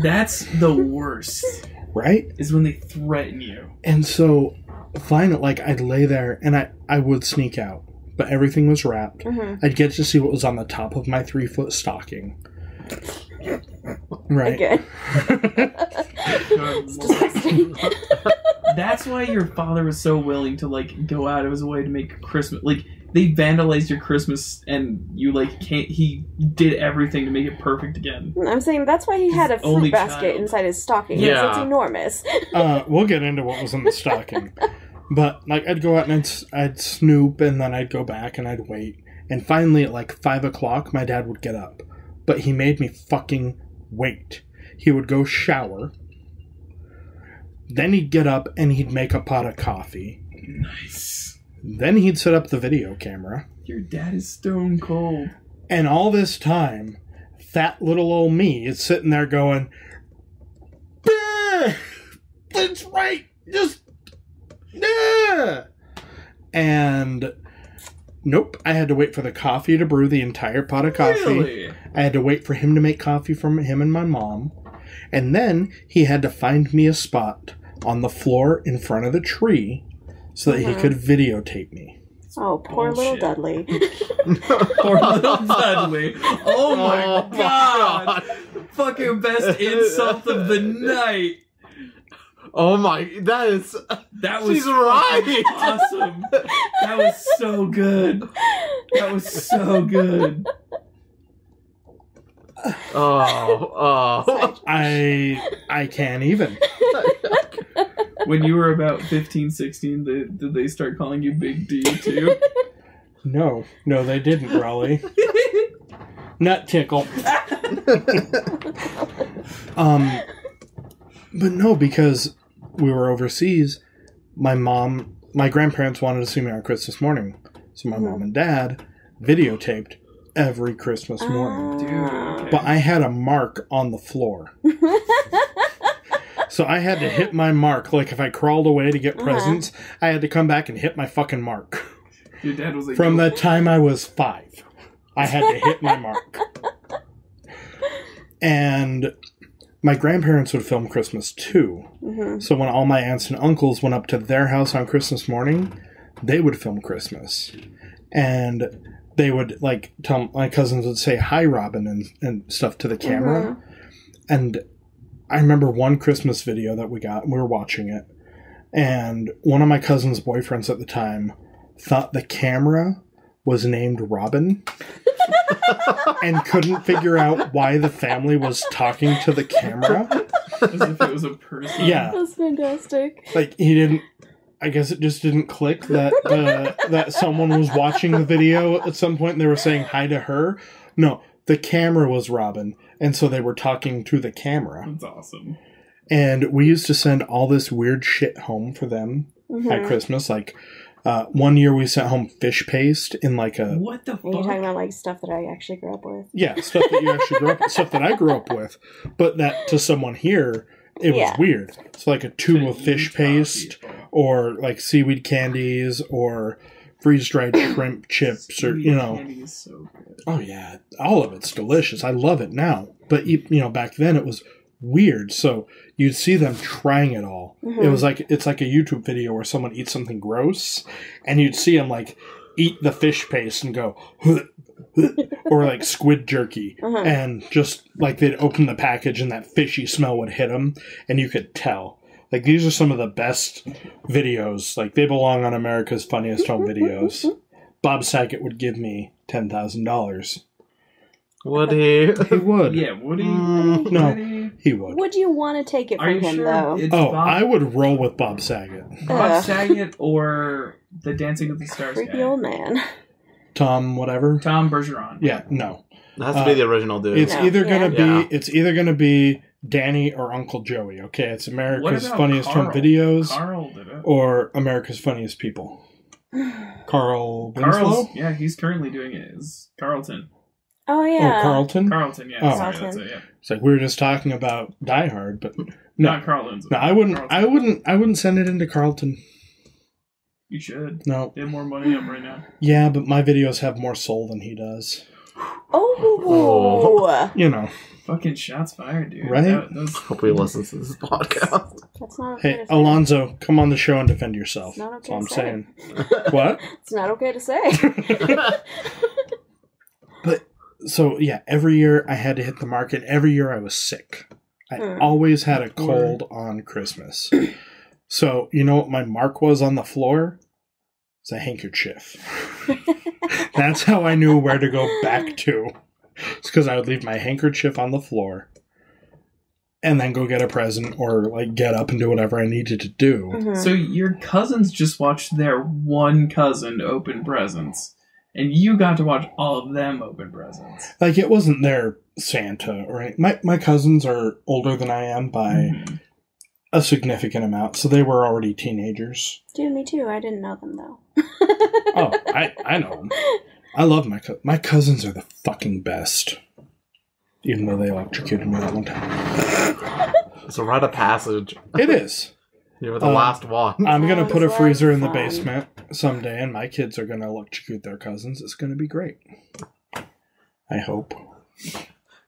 That's the worst. right? Is when they threaten you. And so finally, I'd lay there and I would sneak out, but everything was wrapped. Mm-hmm. I'd get to see what was on the top of my 3-foot stocking. Right. Again. It's disgusting. That's why your father was so willing to go out of his way to make Christmas. They vandalized your Christmas, and you can't. He did everything to make it perfect again. I'm saying that's why he had a Only fruit basket child. inside his stocking. Yeah. Because it's enormous. We'll get into what was in the stocking. But I'd go out and I'd snoop, and then I'd go back and I'd wait. And finally at 5 o'clock, my dad would get up. But he made me fucking wait. He would go shower. Then he'd get up and he'd make a pot of coffee. Nice. Then he'd set up the video camera. Your dad is stone cold. And all this time, fat little old me is sitting there going, "Bah! That's right. Just, yeah." And nope, I had to wait for the coffee to brew, the entire pot of coffee. Really? I had to wait for him to make coffee for him and my mom. And then he had to find me a spot on the floor in front of the tree so that he could videotape me. Oh, poor little Bullshit. Dudley. Poor little Dudley. Oh my god. Fucking best insult of the night. Oh my, that is... That was She's right. awesome. That was so good. That was so good. Oh. I can't even. When you were about 15, 16, did they start calling you Big D too? No, they didn't, Raleigh. Nut tickle. But no, because we were overseas, my grandparents wanted to see me on Christmas morning. So my mom and dad videotaped every Christmas morning. Dude, okay. But I had a mark on the floor. So I had to hit my mark. If I crawled away to get presents, I had to come back and hit my fucking mark. Your dad was like... From the time I was 5, I had to hit my mark. And my grandparents would film Christmas too. Mm-hmm. So when all my aunts and uncles went up to their house on Christmas morning, they would film Christmas. And they would tell my cousins would say hi Robin and stuff to the camera. And I remember one Christmas video that we were watching it, and one of my cousin's boyfriends at the time thought the camera was named Robin and couldn't figure out why the family was talking to the camera. As if it was a person. Yeah. That's fantastic. He didn't, I guess it just didn't click that that someone was watching the video at some point and they were saying hi to her. No, the camera was Robin, and so they were talking to the camera. That's awesome. And we used to send all this weird shit home for them at Christmas. One year we sent home fish paste in a... What the Are you talking fuck? about stuff that I actually grew up with? Yeah, stuff that you actually grew up with. Stuff that I grew up with. But that to someone here, it was weird. It's a tube of fish paste, or seaweed candies, or freeze-dried shrimp chips, or, Candy is so good. Oh, yeah. All of it's delicious. I love it now. But, back then it was weird. So you'd see them trying it all. It was it's like a YouTube video where someone eats something gross, and you'd see them, eat the fish paste and go, or like squid jerky, Uh-huh. and just like they'd open the package and that fishy smell would hit them, and you could tell. Like, these are some of the best videos. Like, they belong on America's Funniest Home Videos. Bob Saget would give me $10,000. Would he? He would. Yeah, would he? No, he would. Would you want to take it Are from you him, sure? though? It's Oh, Bob, I would roll with Bob Saget. Bob Ugh. Saget or the Dancing with the Stars Creepy guy? old man. Tom, whatever. Tom Bergeron. Yeah, no. It has to be the original dude. It's No. either gonna Yeah. be it's either gonna be Danny or Uncle Joey. Okay, it's What America's about Funniest Carl? Home Videos Carl did it. or America's Funniest People. Carl Winslow. Carl's, yeah, he's currently doing it. Is Carlton. Oh, Oh, yeah. Carlton. Carlton, yeah. Oh. Sorry, Carlton. that's it, yeah. It's like we were just talking about Die Hard, but no, Not Carlton's. no, I wouldn't. Carlton. I wouldn't send it into Carlton. You should. No. They have more money up right now. Yeah, but my videos have more soul than he does. Oh! You know. Fucking shots fired, dude. Right? That was, Hope he listens to this podcast. That's not okay Hey, to say. Alonzo, come on the show and defend yourself. It's not That's okay all I'm to say. saying. What? It's not okay to say. But so yeah, every year I had to hit the market. Every year I was sick. I Hmm. always had a cold on Christmas. So you know what my mark was on the floor? It's a handkerchief. That's how I knew where to go back to. It's because I would leave my handkerchief on the floor and then go get a present or like get up and do whatever I needed to do. Mhm. So your cousins just watched their one cousin open presents, and you got to watch all of them open presents. Like, it wasn't their Santa or anything. My cousins are older than I am by Mhm. a significant amount, so they were already teenagers. Dude, me too. I didn't know them, though. Oh, I know them. I love my cousins are the fucking best. Even though they electrocuted me that one time. It's a rite of passage. It is. You were the last one. I'm going to put a Sounds freezer like in the fun. basement someday, and my kids are going to electrocute their cousins. It's going to be great. I hope.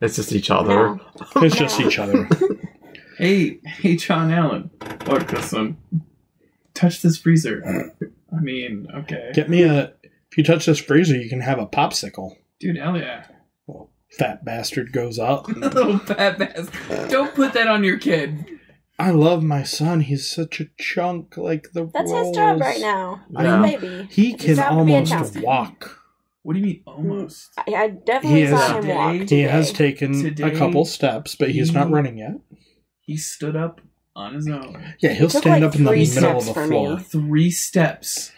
It's just each other. No. It's just each other. Hey, John Allen. What, cousin? Touch this freezer. I mean, okay. Get me if you touch this freezer, you can have a popsicle. Dude, hell yeah. Well, fat bastard goes up. Little fat bastard. Don't put that on your kid. I love my son. He's such a chunk, like the That's rolls. his job right now. I He's a know. baby. He It's his can job to be in almost town. walk. What do you mean, almost? I definitely He saw is- him walk He He today. has taken Today, a couple steps, but he's not he- running yet. He stood up on his own. Yeah, he'll took, stand like, up in the 3 middle of steps the for floor. me. 3 steps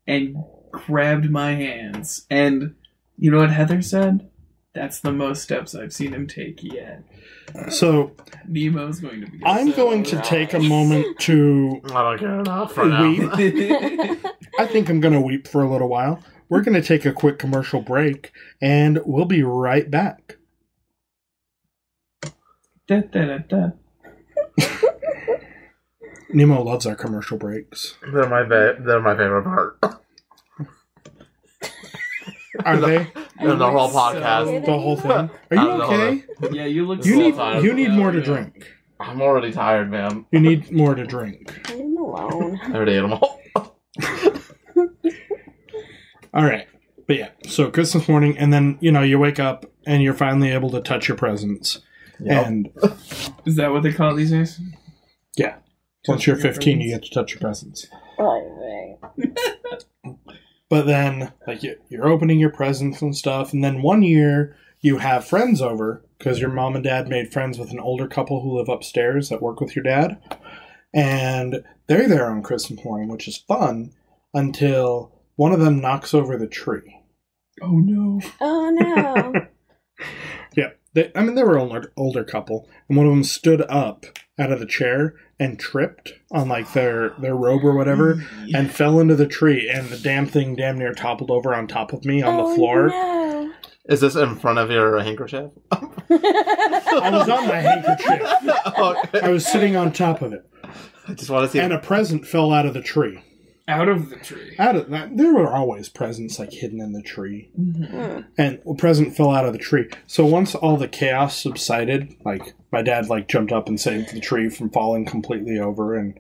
and grabbed my hands. And you know what Heather said? That's the most steps I've seen him take yet. So Nemo's going to be. I'm so going to take a moment to I don't care enough for now. weep. I think I'm going to weep for a little while. We're going to take a quick commercial break, and we'll be right back. Da, da, da, da. Nemo loves our commercial breaks. They're my favorite part. Are they? They're the whole So- podcast. The whole thing? Are I you don't know. okay? Yeah, you look. You so need tired. you need more to Yeah. drink. I'm already tired, man. You need more to drink. Leave him alone. I already ate them all. All right. But yeah, so Christmas morning, and then, you wake up and you're finally able to touch your presents. Yep. And Is that what they call it these days? yeah, once you're Touching your 15, you presents? get to touch your presents. Oh, But then, like, you're opening your presents and stuff, and then one year you have friends over, because your mom and dad made friends with an older couple who live upstairs that work with your dad. And they're there on Christmas morning, which is fun, until one of them knocks over the tree. Oh no! oh no. Yeah, they were an older couple, and one of them stood up out of the chair and tripped on like their robe or whatever, and fell into the tree, and the damn thing damn near toppled over on top of me on the floor. No. Is this in front of your handkerchief? I was on my handkerchief. Okay. I was sitting on top of it, I just want to see. and a present fell out of the tree. Out of the tree. Out of that, there were always presents like hidden in the tree, Mm. and a present fell out of the tree. So once all the chaos subsided, like my dad like jumped up and saved the tree from falling completely over, and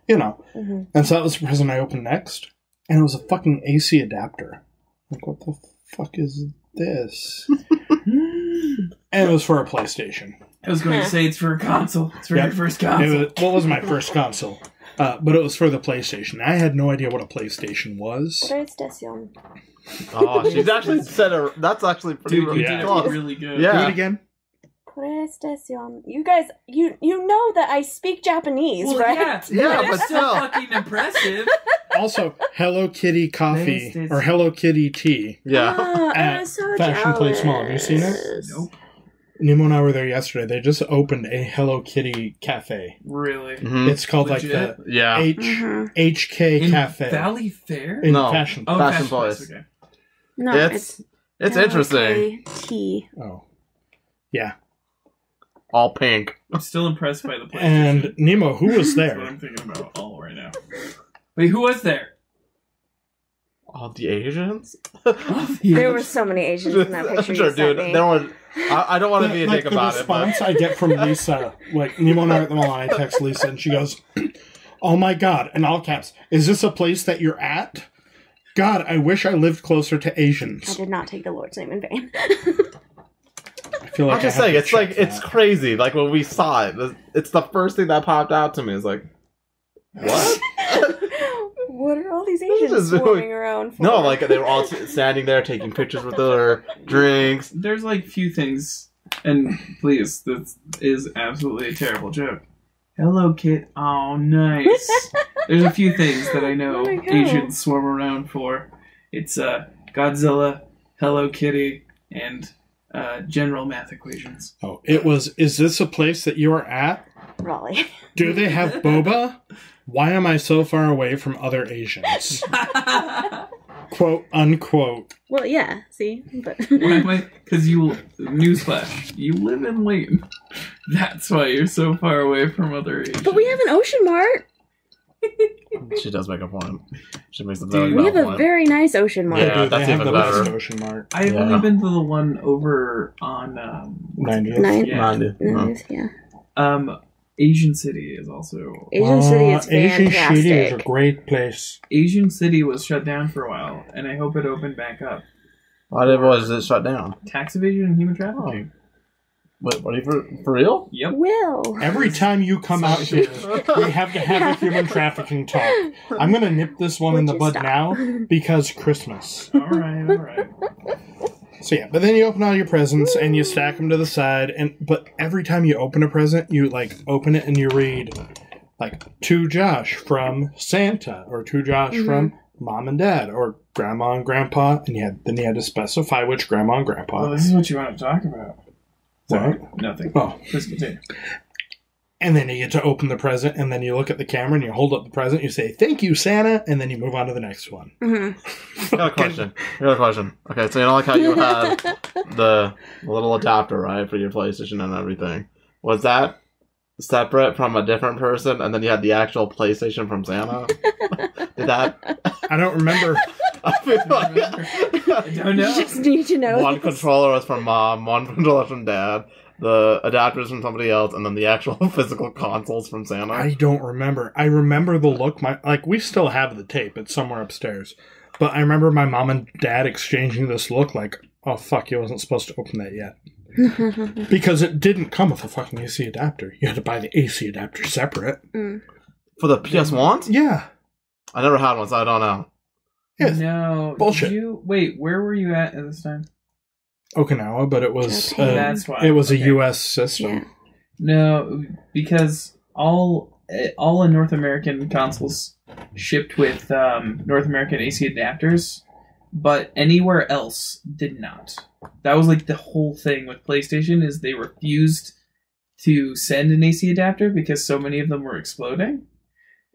Mhm. and so that was the present I opened next, and it was a fucking AC adapter. Like, what the fuck is this. And it was for a PlayStation. I was going to say it's for a console. It's for your first console. What was my first console? But it was for the PlayStation. I had no idea what a PlayStation was. PlayStation. Oh, she's actually said that's actually pretty Dude, you did it close. really good. Yeah. Do it again. PlayStation. You guys, you know that I speak Japanese, Well, right? Yeah, but but still still. fucking impressive. Also, Hello Kitty coffee PlayStation. or Hello Kitty tea. Yeah. Ah, I At was so Fashion Place jealous. Mall. Have you seen it? Nope. Nemo and I were there yesterday. They just opened a Hello Kitty cafe. Really? Mhm. It's called Legit? like Yeah. the Mhm. HK In Cafe Valley Fair? in No. Fashion. Oh, Fashion Fashion Place. Place. Okay. No, It's interesting. Tea. Oh, yeah. All pink. I'm still impressed by the PlayStation. And Nemo, who was That's what there? I'm thinking about all right now. Wait, who was there? All the Asians? There were so many Asians in that picture. Sure, you sent dude. me. There were. I don't want to be a dick the about it, response but I get from Lisa, like Nemo and I are at the mall, and I text Lisa, and she goes, "Oh my god!" in all caps, "Is this a place that you're at? God, I wish I lived closer to I Asians." did not take the Lord's name in vain. I feel like I'm just I have saying, to it's like check it's that. crazy. Like when we saw it, it's the first thing that popped out to me. It's like, what? What are all these This Asians is really- swarming around for? No, like they were all standing there taking pictures with their drinks. There's like few things, and please, this is absolutely a terrible joke. Hello, Kit. Oh, nice. There's a few things that I know Oh my God. Asians swarm around for. It's Godzilla, Hello Kitty, and general math equations. Oh, it was. Is this a place that you are at? Raleigh. Do they have boba? Why am I so far away from other Asians? Quote unquote. Well, yeah. See, but Because you, newsflash, you live in Layton. That's why you're so far away from other Asians. but we have an Ocean Mart. She does make a point. She makes a Dude, very We have valid a point. very nice Ocean Mart. Yeah, They do. that's They have even the best better. Ocean Mart. I've Yeah. only been to the one over on 90th. Nine. Yeah. Mind you. Nice, yeah. Asian City is also Asian City is Asian fantastic. City is a great place. Asian City was shut down for a while, and I hope it opened back up. Why was it shut down? Tax evasion and human trafficking. Wait, what are you for real? Yep. Will. Every time you come out here, we have to have a human trafficking talk. I'm going to nip this one in Would the you bud stop? now because Christmas. All right. So yeah, but then you open all your presents and you stack them to the side, but every time you open a present, you like open it and you read like to Josh from Santa or to Josh from Mom and Dad or Grandma and Grandpa, and then you had to specify which Grandma and Grandpa. Well, this is what you want to talk about. Sorry, nothing. Oh. Please continue. And then you get to open the present, and then you look at the camera and you hold up the present. You say, "Thank you, Santa," and then you move on to the next one. Mm-hmm. I got a question. Okay, so you know like how you had the little adapter, right, for your PlayStation and everything. Was that separate from a different person, and then you had the actual PlayStation from Santa? Did that? I don't remember. I feel like I don't know. You just need to know. one controller was from Mom, one controller from Dad, the adapters from somebody else, and then the actual physical consoles from Santa. I don't remember. I remember the look. We still have the tape. It's somewhere upstairs. But I remember my mom and dad exchanging this look like, "Oh fuck, you wasn't supposed to open that yet." Because it didn't come with a fucking AC adapter. You had to buy the AC adapter separate. For the PS1s? Yeah. I never had one, so I don't know. Yes. No. Bullshit. Wait, where were you at this time? Okinawa, but it was Okay. That's why. it was a Okay. U.S. system. Yeah. No, because all in North American consoles shipped with North American AC adapters, but anywhere else did not. That was like the whole thing with PlayStation is they refused to send an AC adapter because so many of them were exploding,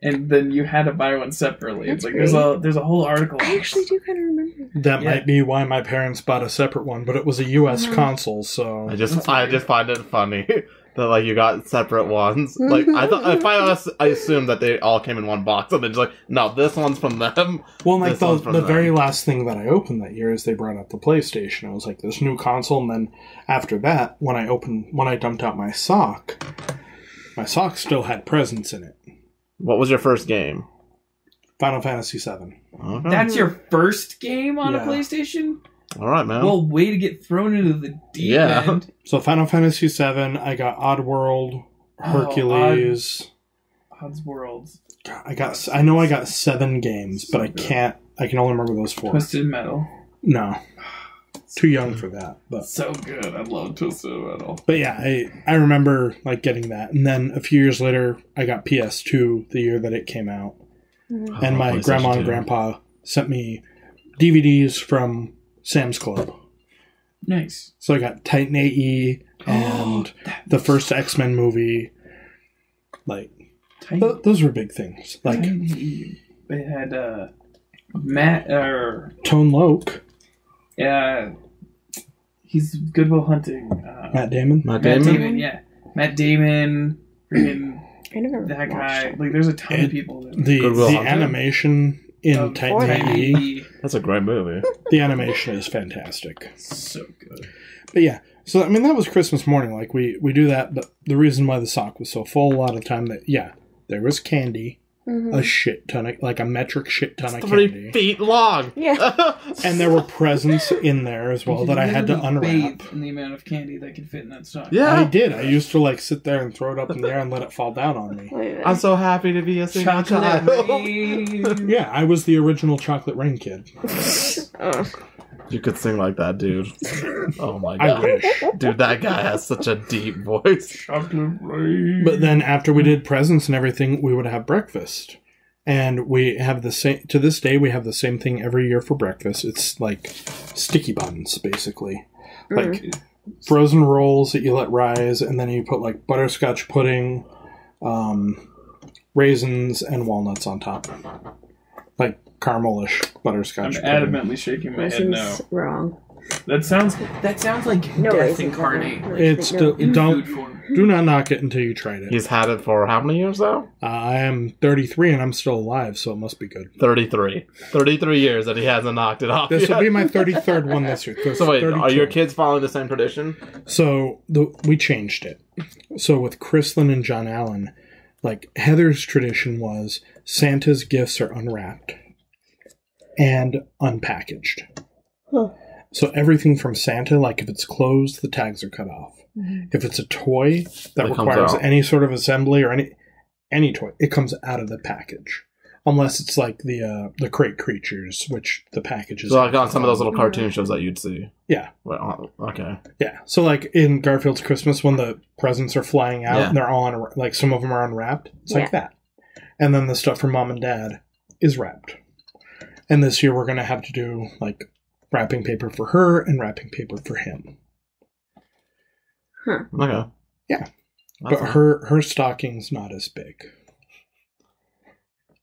and then you had to buy one separately. That's It's like great. there's a whole article. I actually do kind of remember. That Yeah. might be why my parents bought a separate one, but it was a U.S. console, so I just find it funny that like you got separate ones. Like I assumed that they all came in one box, and they're just like, no, this one's from them. well, like This one's from the them. very last thing that I opened that year is they brought out the PlayStation. I was like, this new console, and then after that, when I dumped out my sock still had presents in it. What was your first game? Final Fantasy VII. Okay. That's your first game on a Yeah. PlayStation? All right, man. Well, way to get thrown into the deep end. So Final Fantasy VII, I got Oddworld, Hercules. Oddworld. I know I got 7 games, but I can only remember those 4. Twisted Metal. No. Too young for that. But So good. I love Twisted Metal. But yeah, I remember like getting that. And then a few years later, I got PS2 the year that it came out. Mm-hmm. And my grandma and grandpa sent me DVDs from Sam's Club. Nice. So I got Titan AE and the first X-Men movie. Like, those were big things. Like, they had Matt Tone Loc. Yeah, he's Good Will Hunting. Matt Damon. Matt Damon. Yeah. Matt Damon. Freaking I never that guy. watched it. Like, there's a ton of people. That The animation in Titan AE. That's a great movie. The animation is fantastic. So good. But yeah, so I mean that was Christmas morning. Like we do that, but the reason why the sock was so full a lot of time that there was candy, a shit ton of like a metric shit ton of 3 candy. feet long. Yeah. And there were presents in there as well that I had to unwrap. In the amount of candy that could fit in that sock. Yeah. I did. I used to like sit there and throw it up in the air and let it fall down on me. Wait a minute. I'm so happy to be a single Chocolate child. rain. Yeah, I was the original Chocolate Rain kid. You could sing like that, dude. Oh my I god. wish. Dude, that guy has such a deep voice. Chocolate rain. But then after we did presents and everything, we would have breakfast. And we have the same, to this day, we have the same thing every year for breakfast. It's like sticky buns, basically. Like frozen rolls that you let rise, and then you put like butterscotch pudding, raisins, and walnuts on top. Like caramelish butterscotch I'm pudding. adamantly shaking my That head no. seems wrong. That sounds like No death raisins, incarnate. no. It's No. In don't food form. do not knock it until you tried it. He's had it for how many years though? I am 33 and I'm still alive, so it must be good. 33. 33 years that he hasn't knocked it off This yet. will be my 33rd one this year. So wait, 32. are your kids following the same tradition? So we changed it. So with Chrislyn and John Allen, like Heather's tradition was Santa's gifts are unwrapped and unpackaged. Huh. So everything from Santa, like if it's closed, the tags are cut off. If it's a toy that It comes requires out. any sort of assembly or any toy, it comes out of the package. Unless it's like the crate creatures, which the package is. So like on some of those little cartoon shows that you'd see. Yeah. Well, okay. Yeah. So like in Garfield's Christmas, when the presents are flying out Yeah. and they're all like some of them are unwrapped, it's Yeah. like that. And then the stuff from Mom and Dad is wrapped. And this year we're gonna have to do like wrapping paper for her and wrapping paper for him. Okay. Yeah. That's But her stocking's not as big.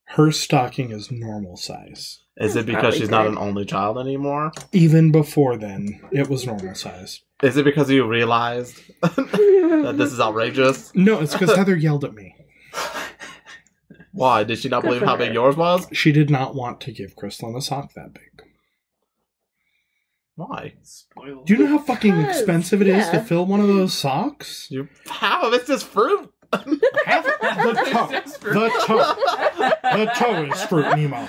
Her stocking is normal size. Is it because Probably she's not good. an only child anymore? Even before then, it was normal size. Is it because you realized that this is outrageous? No, it's because Heather yelled at me. Why? Did she not Good believe for how her. big yours was? She did not want to give Crystalline a sock that big. Why? Spoiled. Do you know how fucking Because, expensive it is to yeah. fill one of those socks? Half of it's just fruit. The toe is fruit, Nemo.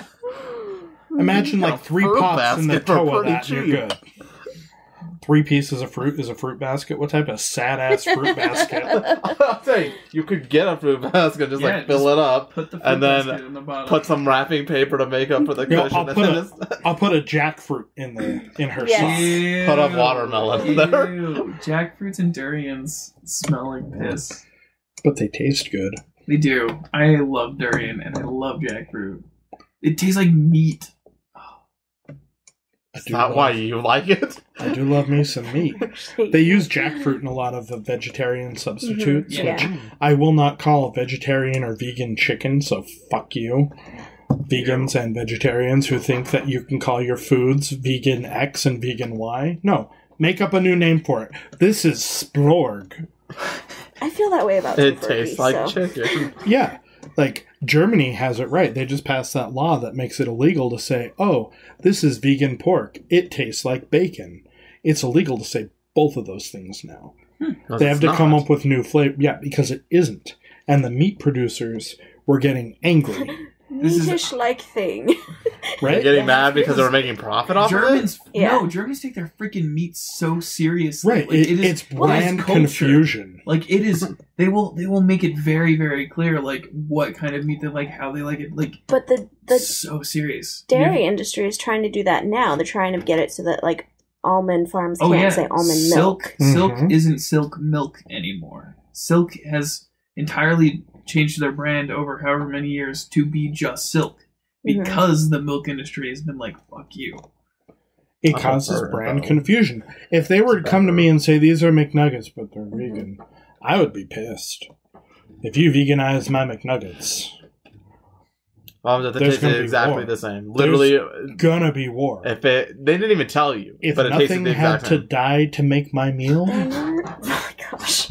Imagine like 3 fruit pops in the basket for toe of pretty that and you're cheap. good. 3 pieces of fruit is a fruit basket? What type of sad-ass fruit basket? I'll tell you, you could get a fruit basket, just Yeah, like fill just it up, Put the fruit and then basket in the bottom. put some wrapping paper to make up for the Yeah, cushion. I'll put a jackfruit in her Yes. sock. Ew. Put a watermelon in there. Ew. Jackfruits and durians smell like piss. But they taste good. They do. I love durian and I love jackfruit. It tastes like meat. I Is do that love- why you like it? I do love me some meat. They use jackfruit in a lot of the vegetarian substitutes, Yeah. which I will not call vegetarian or vegan chicken, so fuck you. Vegans and vegetarians who think that you can call your foods vegan X and vegan Y. No, make up a new name for it. This is Splorg. I feel that way about It some tastes Furbies, like so. chicken. Yeah, like Germany has it right. They just passed that law that makes it illegal to say, oh, this is vegan pork. It tastes like bacon. It's illegal to say both of those things now. No, They have it's to come not. up with new flavor. Yeah, because it isn't. And the meat producers were getting angry. This is- Meatish-like thing. right? Getting mad because they were making profit off of it? Germans, Yeah. no, Germans take their freaking meat so seriously. Right. Like, It's brand culture. confusion. Like it is, they will make it very, very clear, like what kind of meat they like, how they like it. Like, But the so serious. dairy industry is trying to do that now. They're trying to get it so that like almond farms Oh can't yeah, say almond silk. milk. Silk Mhm. isn't silk milk anymore. Silk has entirely changed their brand over however many years to be just silk because the milk industry has been like, "Fuck you." It I've causes heard, brand though. confusion. If they were to come to me and say these are McNuggets, but they're vegan, I would be pissed. If you veganize my McNuggets, The There's taste gonna is be exactly war. the same. Literally, gonna be war. if they didn't even tell you, If but it tasted nothing the had exact to same. die to make my meal, Oh my gosh.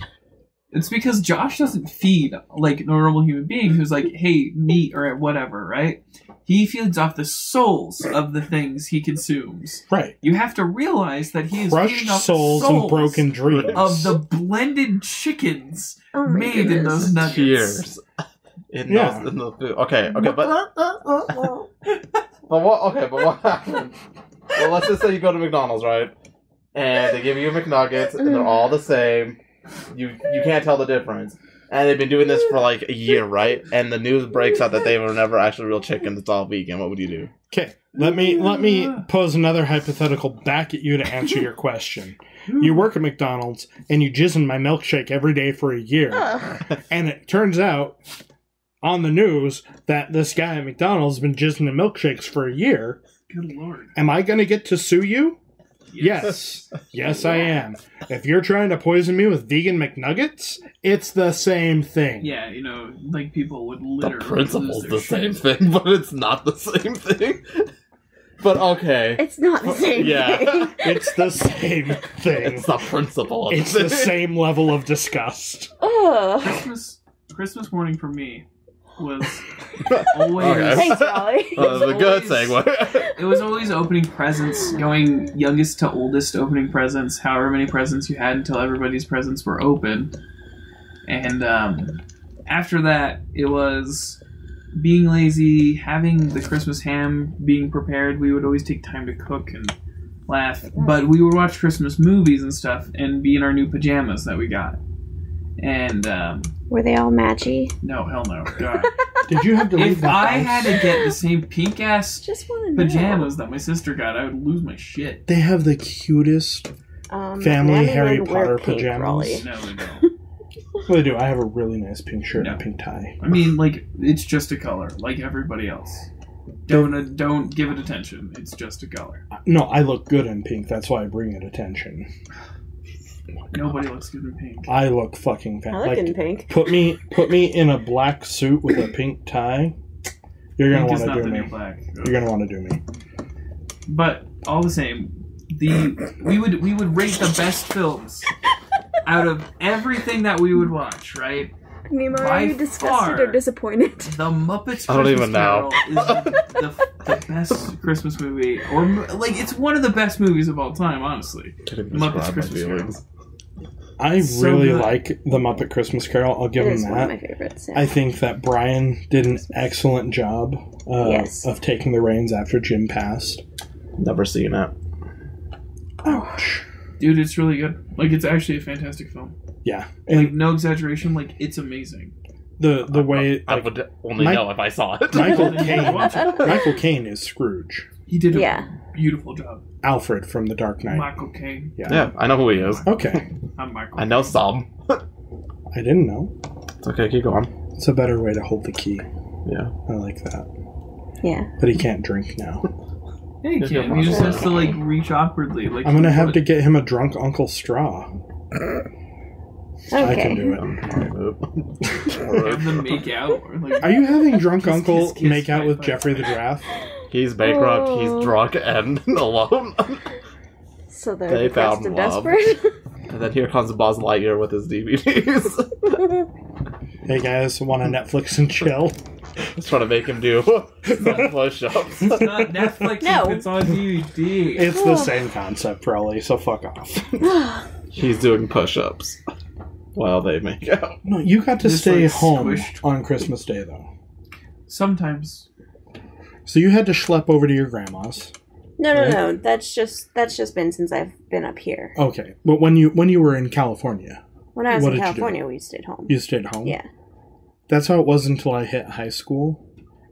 It's because Josh doesn't feed like a normal human being who's like, "Hey, meat or whatever," right? He feeds off the souls of the things he consumes. right? You have to realize that he is Crushed feeding off souls the and broken dreams. of the blended chickens Oh my made in goodness. those nuggets. Cheers. In Yeah. those, in the food. Okay, but but what happened? Well, let's just say you go to McDonald's, right? And they give you McNuggets, and they're all the same. You can't tell the difference. And they've been doing this for like a year, right? And the news breaks out that they were never actually real chicken. It's all vegan. What would you do? Okay, let me pose another hypothetical back at you to answer your question. You work at McDonald's and you jizz in my milkshake every day for a year, and it turns out on the news that this guy at McDonald's has been jizzing in milkshakes for a year. Good lord. Am I going to get to sue you? Yes. Yes, I am. If you're trying to poison me with vegan McNuggets, it's the same thing. Yeah, you know, like people would The literally principle's lose the their same shit. thing, but it's not the same thing. But okay. It's not the same Yeah. thing. It's the same thing. It's the principle. Of It's the thing. same level of disgust. Ugh. Christmas morning for me was always Okay. Thanks, Raleigh. That was a good Always- segue. it was always opening presents, going youngest to oldest opening presents, however many presents you had until everybody's presents were open. And after that, it was being lazy, having the Christmas ham being prepared. We would always take time to cook and laugh. But we would watch Christmas movies and stuff and be in our new pajamas that we got. And Were they all matchy? no, hell no. God. Did you have to leave If the I house? had to get the same pink ass Just want to know. pajamas that my sister got, I would lose my shit. They have the cutest family Mammy Harry wouldn't wear Potter pink, pajamas. Raleigh. No, they don't. Well, they do. I have a really nice pink shirt and a No. pink tie. I mean, like, it's just a color, like everybody else. Don't give it attention. It's just a color. No, I look good in pink. That's why I bring it attention. Nobody looks good in pink. I look fucking I fantastic. look in pink. Put me in a black suit with a pink tie. You're gonna Pink want is to not do the me. new black. You're gonna want to do me. But all the same, we would rate the best films out of everything that we would watch. Right? Nemo, By are you disgusted far. or disappointed? The Muppets I don't Christmas even know. Carol is the best Christmas movie, or like it's one of the best movies of all time. Honestly, Couldn't Muppets describe my Christmas Carol. feelings. I So really good. like the Muppet Christmas Carol. I'll give It him is one of my that. favorites. Yeah. I think that Brian did an excellent job Yes. of taking the reins after Jim passed. Never seen it. Ouch. Dude, it's really good. Like it's actually a fantastic film. Yeah, Like and no exaggeration. Like it's amazing. the way I like, would only Mike- know if I saw it. Michael Then you watch Caine. it. Michael Caine is Scrooge. He did a Yeah. beautiful job. Alfred from The Dark Knight. Michael Caine. Yeah, I know who he is. Okay, I'm Michael. I know some. I didn't know. It's okay, keep going. It's a better way to hold the key. Yeah. I like that. Yeah. But he can't drink now. Yeah, he Just can. go He just for it. has to like reach awkwardly. Like I'm gonna have what- to get him a drunk Uncle Straw. I can Okay. do it. have them make out. Or, like, Are you having drunk Kiss, Uncle kiss, kiss, make out fight, with fight. Jeffrey the Giraffe? He's bankrupt, Oh. he's drunk, and alone. So they're They depressed found and love. desperate. And then here comes Buzz Lightyear with his DVDs. Hey guys, want to Netflix and chill? Just trying to make him do some push-ups. It's not Netflix. No. It's on DVD. It's the same concept, probably, so fuck off. He's doing push-ups while they make out. No, you got to Just, stay like, home squished. on Christmas Day, though. Sometimes. So you had to schlep over to your grandma's. No. That's just been since I've been up here. Okay, but when you were in California, When I was what in did you do? California, we stayed home. You stayed home? Yeah. That's how it was until I hit high school.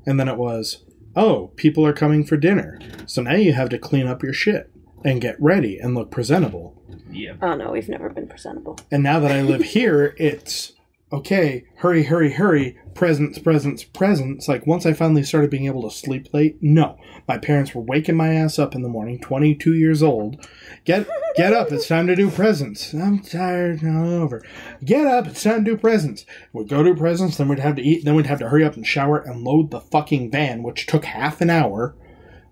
And then it was, oh, people are coming for dinner. So now you have to clean up your shit and get ready and look presentable. Yeah. Oh no, we've never been presentable. And now that I live here, it's, okay, hurry, presents. Like, once I finally started being able to sleep late, no. My parents were waking my ass up in the morning, 22 years old. Get up, it's time to do presents. I'm tired, now over. Get up, it's time to do presents. We'd go do presents, then we'd have to eat, then we'd have to hurry up and shower and load the fucking van, which took half an hour.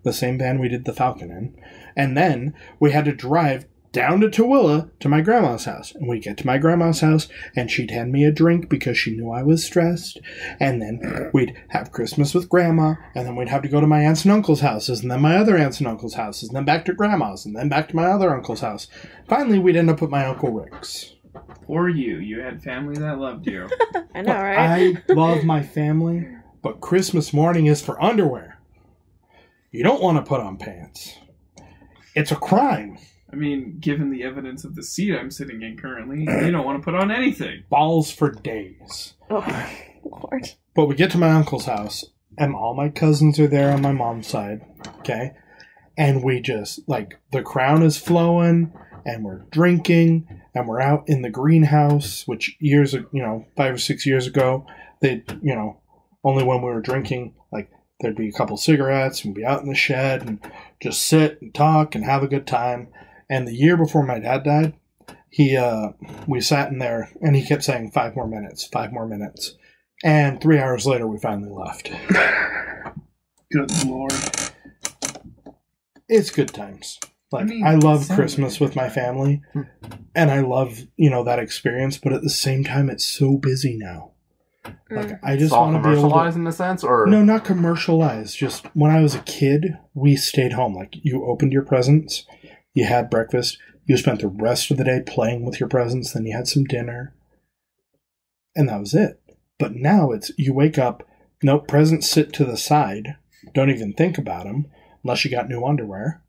The same van we did the Falcon in. And then we had to drive down to Tooele to my grandma's house. And we'd get to my grandma's house, and she'd hand me a drink because she knew I was stressed. And then we'd have Christmas with grandma, and then we'd have to go to my aunts and uncles' houses, and then my other aunts and uncles' houses, and then back to grandma's, and then back to my other uncle's house. Finally, we'd end up with my Uncle Rick's. Or you had family that loved you. I know, right? I love my family, but Christmas morning is for underwear. You don't want to put on pants. It's a crime. I mean, given the evidence of the seat I'm sitting in currently, you don't want to put on anything. Balls for days. Oh, Lord. But we get to my uncle's house, and all my cousins are there on my mom's side, okay? And we just, like, the crown is flowing, and we're drinking, and we're out in the greenhouse, which 5 or 6 years ago, only when we were drinking, like, there'd be a couple cigarettes, and we'd be out in the shed, and just sit and talk and have a good time. And the year before my dad died, we sat in there, and he kept saying 5 more minutes, 5 more minutes. And 3 hours later, we finally left. Good Lord. It's good times. Like, I mean, I love sounds Christmas good. with my family, and I love, that experience, but at the same time, it's so busy now. Like, I It's just all want to be able commercialized to... in a sense, or No, not commercialized. Just when I was a kid, we stayed home. Like, you opened your presents, you had breakfast, you spent the rest of the day playing with your presents, then you had some dinner, and that was it. But now it's, you wake up, nope, presents sit to the side, don't even think about them, unless you got new underwear,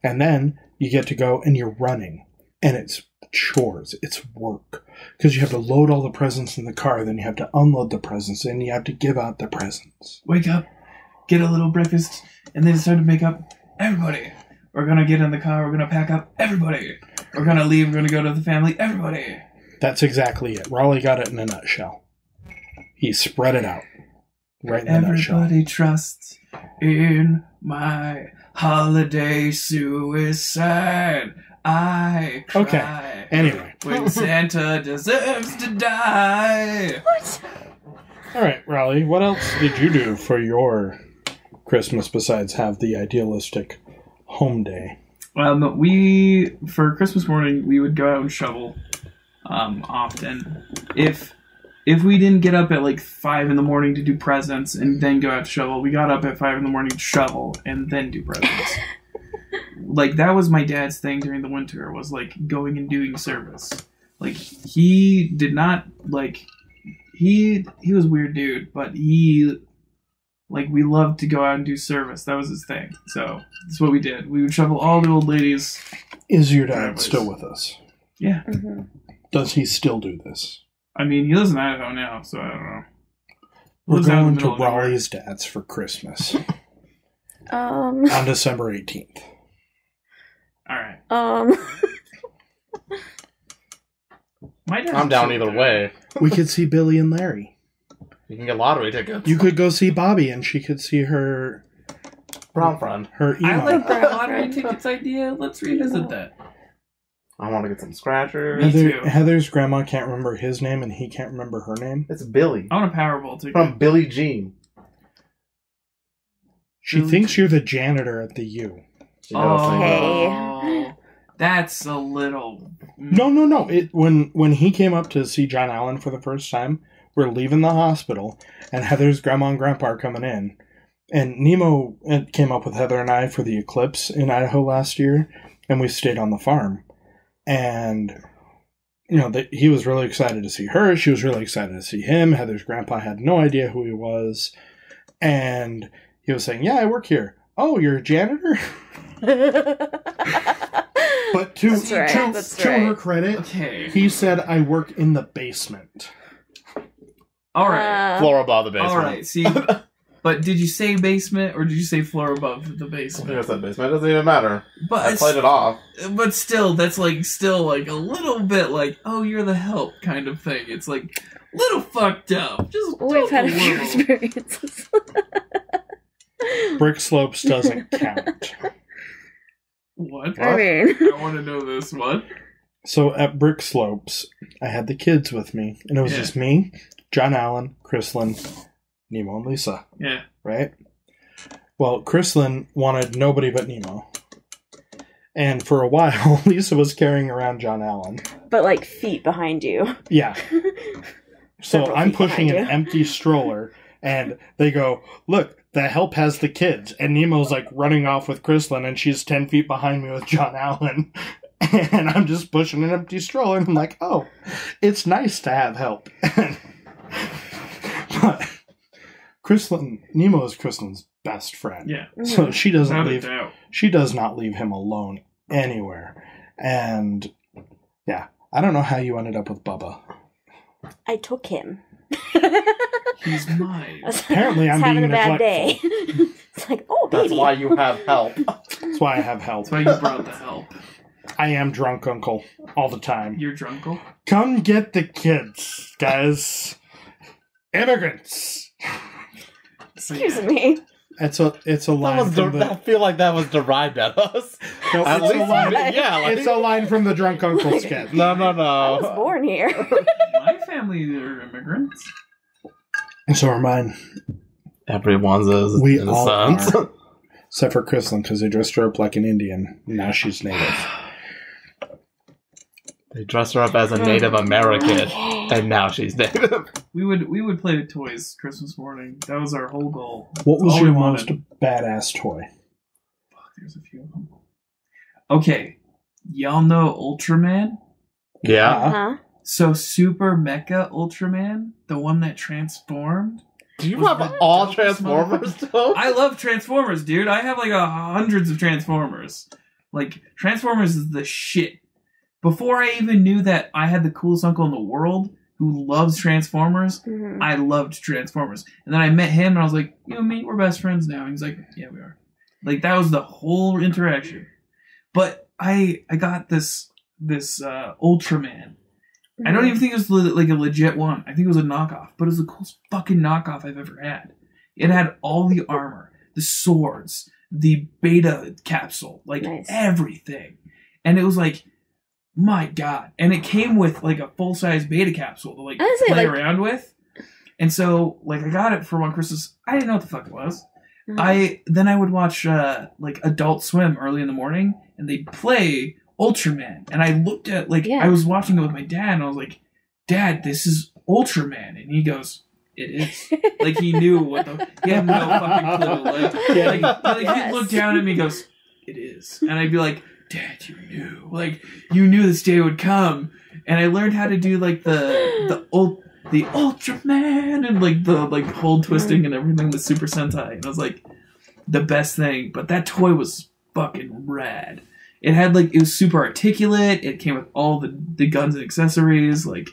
and then you get to go and you're running, and it's chores, it's work, because you have to load all the presents in the car, then you have to unload the presents, and you have to give out the presents. Wake up, get a little breakfast, and then it's time to make up. Everybody, we're gonna get in the car, we're gonna pack up. Everybody, we're gonna leave, we're gonna go to the family. Everybody. That's exactly it. Raleigh got it in a nutshell. He spread it out. Right in a nutshell. Everybody trusts in my holiday suicide. I cry. Okay, anyway. When Santa deserves to die. What? All right, Raleigh, what else did you do for your Christmas besides have the idealistic home day? For Christmas morning, we would go out and shovel often. If we didn't get up at like 5 in the morning to do presents and then go out to shovel, we got up at 5 in the morning to shovel and then do presents. Like, that was my dad's thing during the winter, was like going and doing service. Like, he did not like, he was a weird dude, but we loved to go out and do service. That was his thing. So that's what we did. We would shovel all the old ladies. Is your dad Driveways. still with us? Yeah. Mm-hmm. Does he still do this? I mean, he lives in Idaho now, so I don't know. We're Lives out in going the to middle of nowhere. Raleigh's dad's for Christmas Um. on December 18th. All right. My dad's I'm down chill, either dude. way. We could see Billy and Larry. You can get lottery tickets. You could go see Bobby, and she could see her Brown friend. emo. I like that lottery tickets idea. Let's revisit that. I want to get some scratchers. Me too. Heather's grandma can't remember his name, and he can't remember her name. It's Billy. I want a Powerball ticket. From Billie Jean. She thinks you're the janitor at the U. She knows Oh, Hey. that's a little. No. When he came up to see John Allen for the first time, we're leaving the hospital, and Heather's grandma and grandpa are coming in. And Nemo came up with Heather and I for the eclipse in Idaho last year, and we stayed on the farm. And, he was really excited to see her. She was really excited to see him. Heather's grandpa had no idea who he was. And he was saying, "Yeah, I work here." "Oh, you're a janitor?" But to her credit, Okay. he said, "I work in the basement." All right. Floor above the basement. All right. See, but did you say basement or did you say floor above the I think basement? I said basement. It doesn't even matter. But I played it off. But still, that's like still like a little bit like, oh, you're the help kind of thing. It's like little fucked up. We've had a few little. experiences. Brick slopes doesn't count. What? I mean, I want to know this. What? So at Brick Slopes, I had the kids with me, and it was just me, John Allen, Chrislyn, Nemo, and Lisa. Yeah. Right? Well, Chrislyn wanted nobody but Nemo. And for a while, Lisa was carrying around John Allen. but like feet behind you. Yeah. So Several I'm feet pushing behind an empty stroller, and they go, "Look, the help has the kids." And Nemo's like running off with Chrislyn, and she's 10 feet behind me with John Allen. And I'm just pushing an empty stroller, and I'm like, "Oh, it's nice to have help." But Nemo is Chrislyn's best friend. Yeah. So she doesn't Without a leave. doubt. She does not leave him alone anywhere. And yeah, I don't know how you ended up with Bubba. I took him. He's mine. Apparently, I'm having being a bad day. neglectful. It's like, oh, baby. That's why you have help. That's why I have help. That's why you brought the help. I am drunk uncle all the time. You're drunkle? Come get the kids, guys. Immigrants. Excuse me. It's a line from I the. feel like that was derived at us. No, At it's, a least, line, yeah. Like, it's a line from the drunk uncle sketch. no. I was born here. My family are immigrants. And so are mine. Everyone's is. We in a all sense. are. Except for Chrislyn, because they dressed her up like an Indian. Now she's native. They dressed her up as a Native American, and now she's Native. We would play with toys Christmas morning. That was our whole goal. What was All your we most wanted. badass toy? Fuck, there's a few of them. Okay, y'all know Ultraman? Yeah. Huh? So Super Mecha Ultraman, the one that transformed. Do you Was have the all dopest Transformers, though? I love Transformers, dude. I have like hundreds of Transformers. Like, Transformers is the shit. Before I even knew that I had the coolest uncle in the world who loves Transformers, Mhm. I loved Transformers. And then I met him and I was like, you and me, we're best friends now. And he's like, yeah, we are. Like, that was the whole interaction. But I got this Ultraman. I don't even think it was like a legit one. I think it was a knockoff, but it was the coolest fucking knockoff I've ever had. It had all the armor, the swords, the beta capsule, like Nice. everything. And it was like, my God. And it came with like a full-size beta capsule to like I was gonna play say, like- around with. And so like I got it for one Christmas. I didn't know what the fuck it was. Mhm. Then I would watch like Adult Swim early in the morning, and they'd play Ultraman, and I looked at like Yeah. I was watching it with my dad, and I was like, "Dad, this is Ultraman," and he goes, "It is." Like he knew what he had no fucking clue. Like Yes. he'd look down at me, and goes, "It is," and I'd be like, "Dad, you knew. Like you knew this day would come," and I learned how to do like the Ultraman and like the like hold twisting and everything with Super Sentai, and I was like the best thing. But that toy was fucking rad. It had like it was super articulate. It came with all the guns and accessories. Like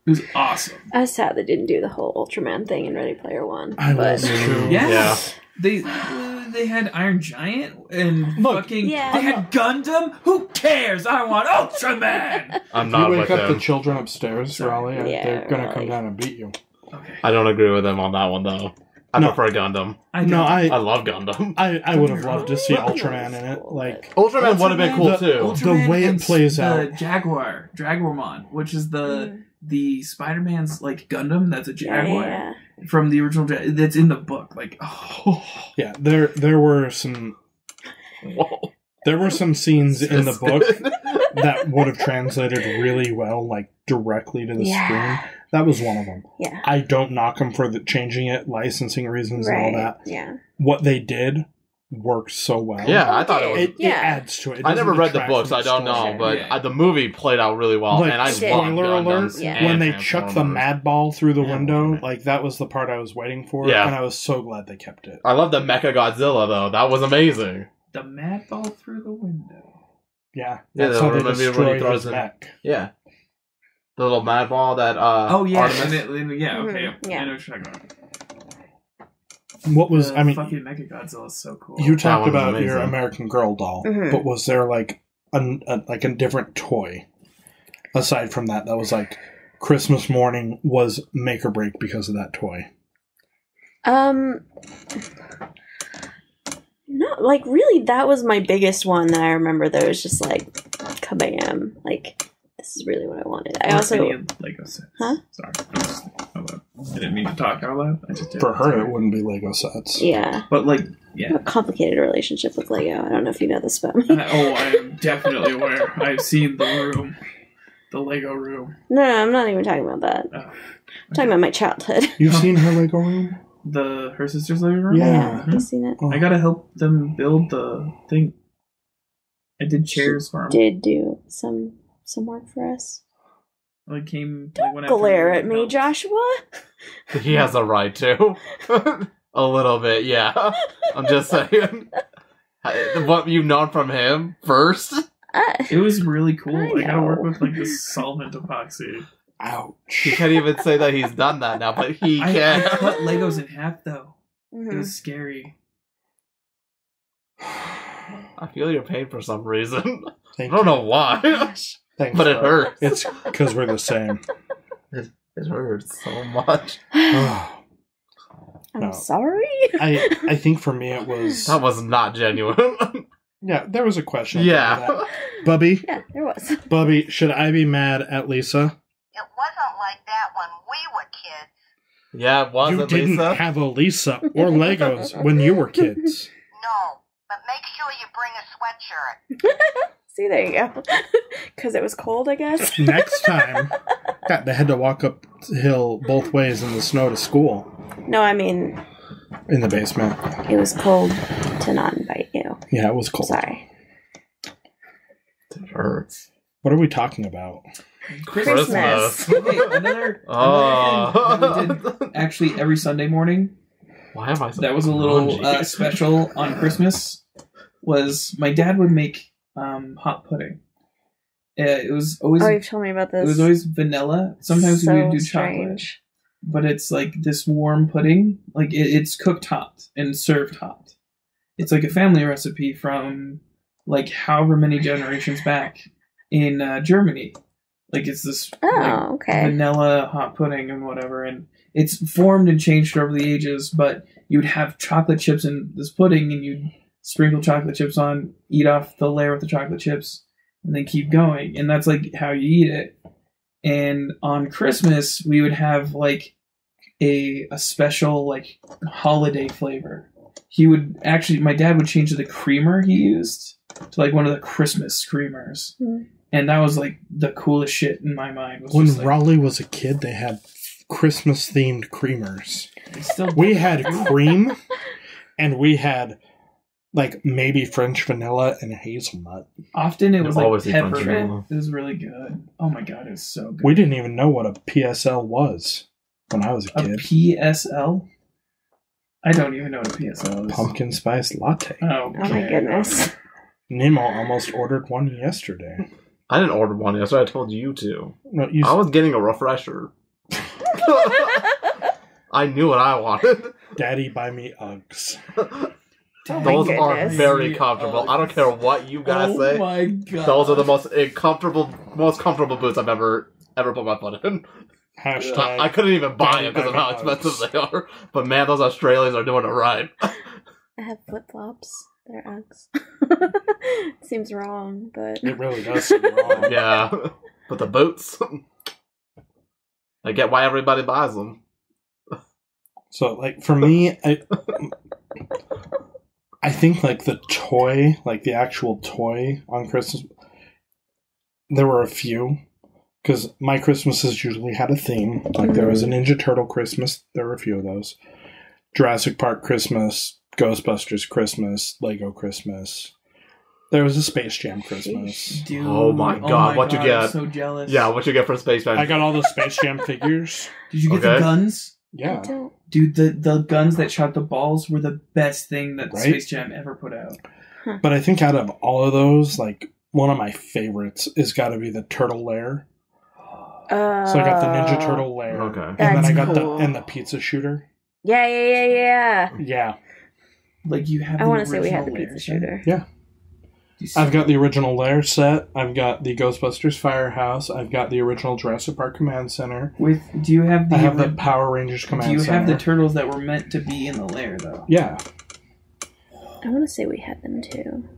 it was awesome. I was sad they didn't do the whole Ultraman thing in Ready Player One. I but was too. Yeah, they had Iron Giant and Look, fucking Yeah. they had Gundam. Who cares? I want Ultraman. I'm You not wake with up the him. children upstairs, Raleigh. Yeah, They're gonna come Raleigh. down and beat you. Okay, I don't agree with him on that one, though. I No. prefer Gundam. No, I I love Gundam. would have loved to see Gundam Ultraman was in it. cool, Like Ultraman would have been cool, The- too. Ultraman The way it and plays the out. Jaguarmon, which is the Spider-Man's like Gundam. That's a Yeah, Jaguar yeah. from the original. That's in the book. Like, oh, yeah, there were some Whoa. there were some scenes in the book Twisted. that would have translated really well, like directly to the Yeah. screen. That was one of them. Yeah. I don't knock them for changing it, licensing reasons, and all Right. that. Yeah. What they did works so well. Yeah, I thought it was. It adds to it. It I never doesn't read the detract books, from I don't story. know, but Yeah. the movie played out really well, Like, and I did. loved spoiler alert, Gundams Yeah. and when they chuck the Transformers. mad ball through the Yeah. window, like that was the part I was waiting for, Yeah. and I was so glad they kept it. I love the Mecha Godzilla though. That was amazing. The mad ball through the window. Yeah, Yeah, that's how they remember when he destroy throws his in- mech. Yeah, the little mad ball that. Oh yeah, Artemis. and yeah, okay, Mhm, yeah. I know what you're talking about. What was The I mean? fucking Mechagodzilla is so cool. You talked was about your amazing. American Girl doll, Mhm. but was there like a different toy aside from that was like Christmas morning was make or break because of that toy? No, like really, that was my biggest one that I remember. That was just like, kabam! Like this is really what I wanted. I also Lego sets. Huh? Sorry, I didn't mean to talk out loud. I just did. For her, it wouldn't be Lego sets. yeah. But like, I yeah. have a complicated relationship with Lego. I don't know if you know this about me. I'm definitely aware. I've seen the room, the Lego room. No, I'm not even talking about that. Oh. I'm talking about my childhood. You've seen her Lego room? Her sister's living room. Yeah. Have you seen it? Oh. I gotta help them build the thing. I did chairs for them. Did do some work for us. Like came. Don't went after glare me at me, helped. Joshua. He has a right to. A little bit, yeah. I'm just saying. What you've known from him first. It was really cool. I I gotta work know. with like this solvent epoxy. Ouch. You can't even say that he's done that now, but he I can. cut Legos in half though. It Mhm. was scary. I feel your pain for some reason. I Thank don't you. know why, Thanks, but it bro. hurts. It's because we're the same. It hurts so much. Oh, I'm No. sorry. I think for me it was That was not genuine. yeah. There was a question. Yeah. Bubby, Yeah, there was. Bubby, should I be mad at Lisa? It wasn't like that when we were kids. Yeah, it was You it, didn't Lisa? have a Lisa or Legos when you were kids. No, but make sure you bring a sweatshirt. See, there you go. Because it was cold, I guess. Next time, God, they had to walk uphill both ways in the snow to school No, I mean, in the basement. it was cold to not invite you. Yeah, it was cold. Sorry. It hurts. What are we talking about? Christmas. Okay, another Oh. thing that we did actually every Sunday morning. Why am I so That was a little grungy? special on Christmas. Was my dad would make hot pudding. It was always Oh, you've told me about this. it was always vanilla. Sometimes So we would do strange. chocolate, but it's like this warm pudding. Like it's cooked hot and served hot. It's like a family recipe from like however many generations back in Germany. Like it's this like, Oh, okay. vanilla hot pudding and whatever, and it's formed and changed over the ages. But you'd have chocolate chips in this pudding, and you'd sprinkle chocolate chips on, eat off the layer with the chocolate chips, and then keep going. And that's like how you eat it. And on Christmas, we would have like a special like holiday flavor. He would actually, my dad would change the creamer he used to like one of the Christmas creamers. Hmm. And that was like the coolest shit in my mind. Was When just, like, Raleigh was a kid, they had Christmas themed creamers. they still We had cream, and we had like maybe French vanilla and hazelnut. often it was like Always eat French pepper. vanilla. It was really good. Oh my god, it was so good. We didn't even know what a PSL was when I was a A kid. PSL? I don't even know what a PSL is. Pumpkin spice latte. Oh Oh my goodness. Nemo almost ordered one yesterday. I didn't order one yesterday. I told you to. No, you. I was getting a refresher. I knew what I wanted. Daddy, buy me Uggs. Those are goodness. very comfortable. I don't care what you guys Oh say. my god. Those are the most comfortable boots I've ever put my foot in. Hashtag. I couldn't even buy Daddy, them because of buy how me expensive they are. But man, those Australians are doing it right. I have flip flops. They're Uggs. Seems wrong, but It really does seem wrong. Yeah, but the boots, I get why everybody buys them. So, like, for me, I think, like, the toy, like, the actual toy on Christmas, there were a few. Because my Christmases usually had a theme. Like, there was a Ninja Turtle Christmas. There were a few of those. Jurassic Park Christmas. Ghostbusters Christmas, Lego Christmas. There was a Space Jam Christmas. Dude, Oh my God, what'd you I'm get? so jealous. Yeah, what you get for Space Jam? I got all the Space Jam figures. Did you get the Okay. guns? I Yeah. don't. Dude, the guns that shot the balls were the best thing that Right? Space Jam ever put out. But I think out of all of those, like, one of my favorites is got to be the Turtle Lair. So I got the Ninja Turtle Lair. Okay. And then I That's got cool. the pizza shooter. Yeah. Yeah. Like, you have I the want to say we had the original pizza lair set? shooter. Yeah. I've got the original Lair set. I've got the Ghostbusters Firehouse. I've got the original Jurassic Park Command Center. Do you have the... I have the Power Rangers do Command you Center. have the turtles that were meant to be in the lair, though? Yeah. I want to say we had them too.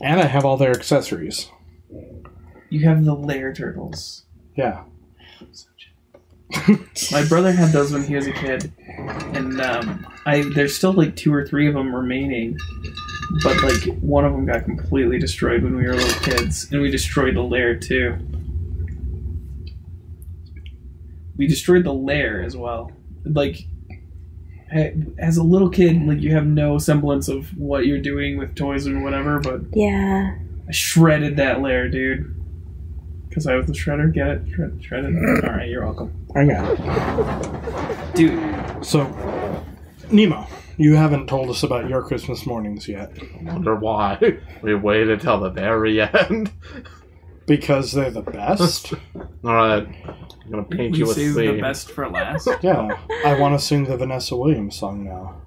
And I have all their accessories. You have the lair turtles. Yeah. My brother had those when he was a kid, and there's still like 2 or 3 of them remaining, but like one of them got completely destroyed when we were little kids, and we destroyed the lair too. We destroyed the lair as well. Like, as a little kid, like, you have no semblance of what you're doing with toys and whatever, but Yeah. I shredded that lair, dude. Because I was the shredder. Get it? Shredded. Alright, you're welcome. I got it. Dude, So, Nemo, you haven't told us about your Christmas mornings yet. I wonder why we waited till the very end. Because they're the best? Alright, I'm gonna paint we you a saved the scene. best for last. Yeah. I want to sing the Vanessa Williams song now.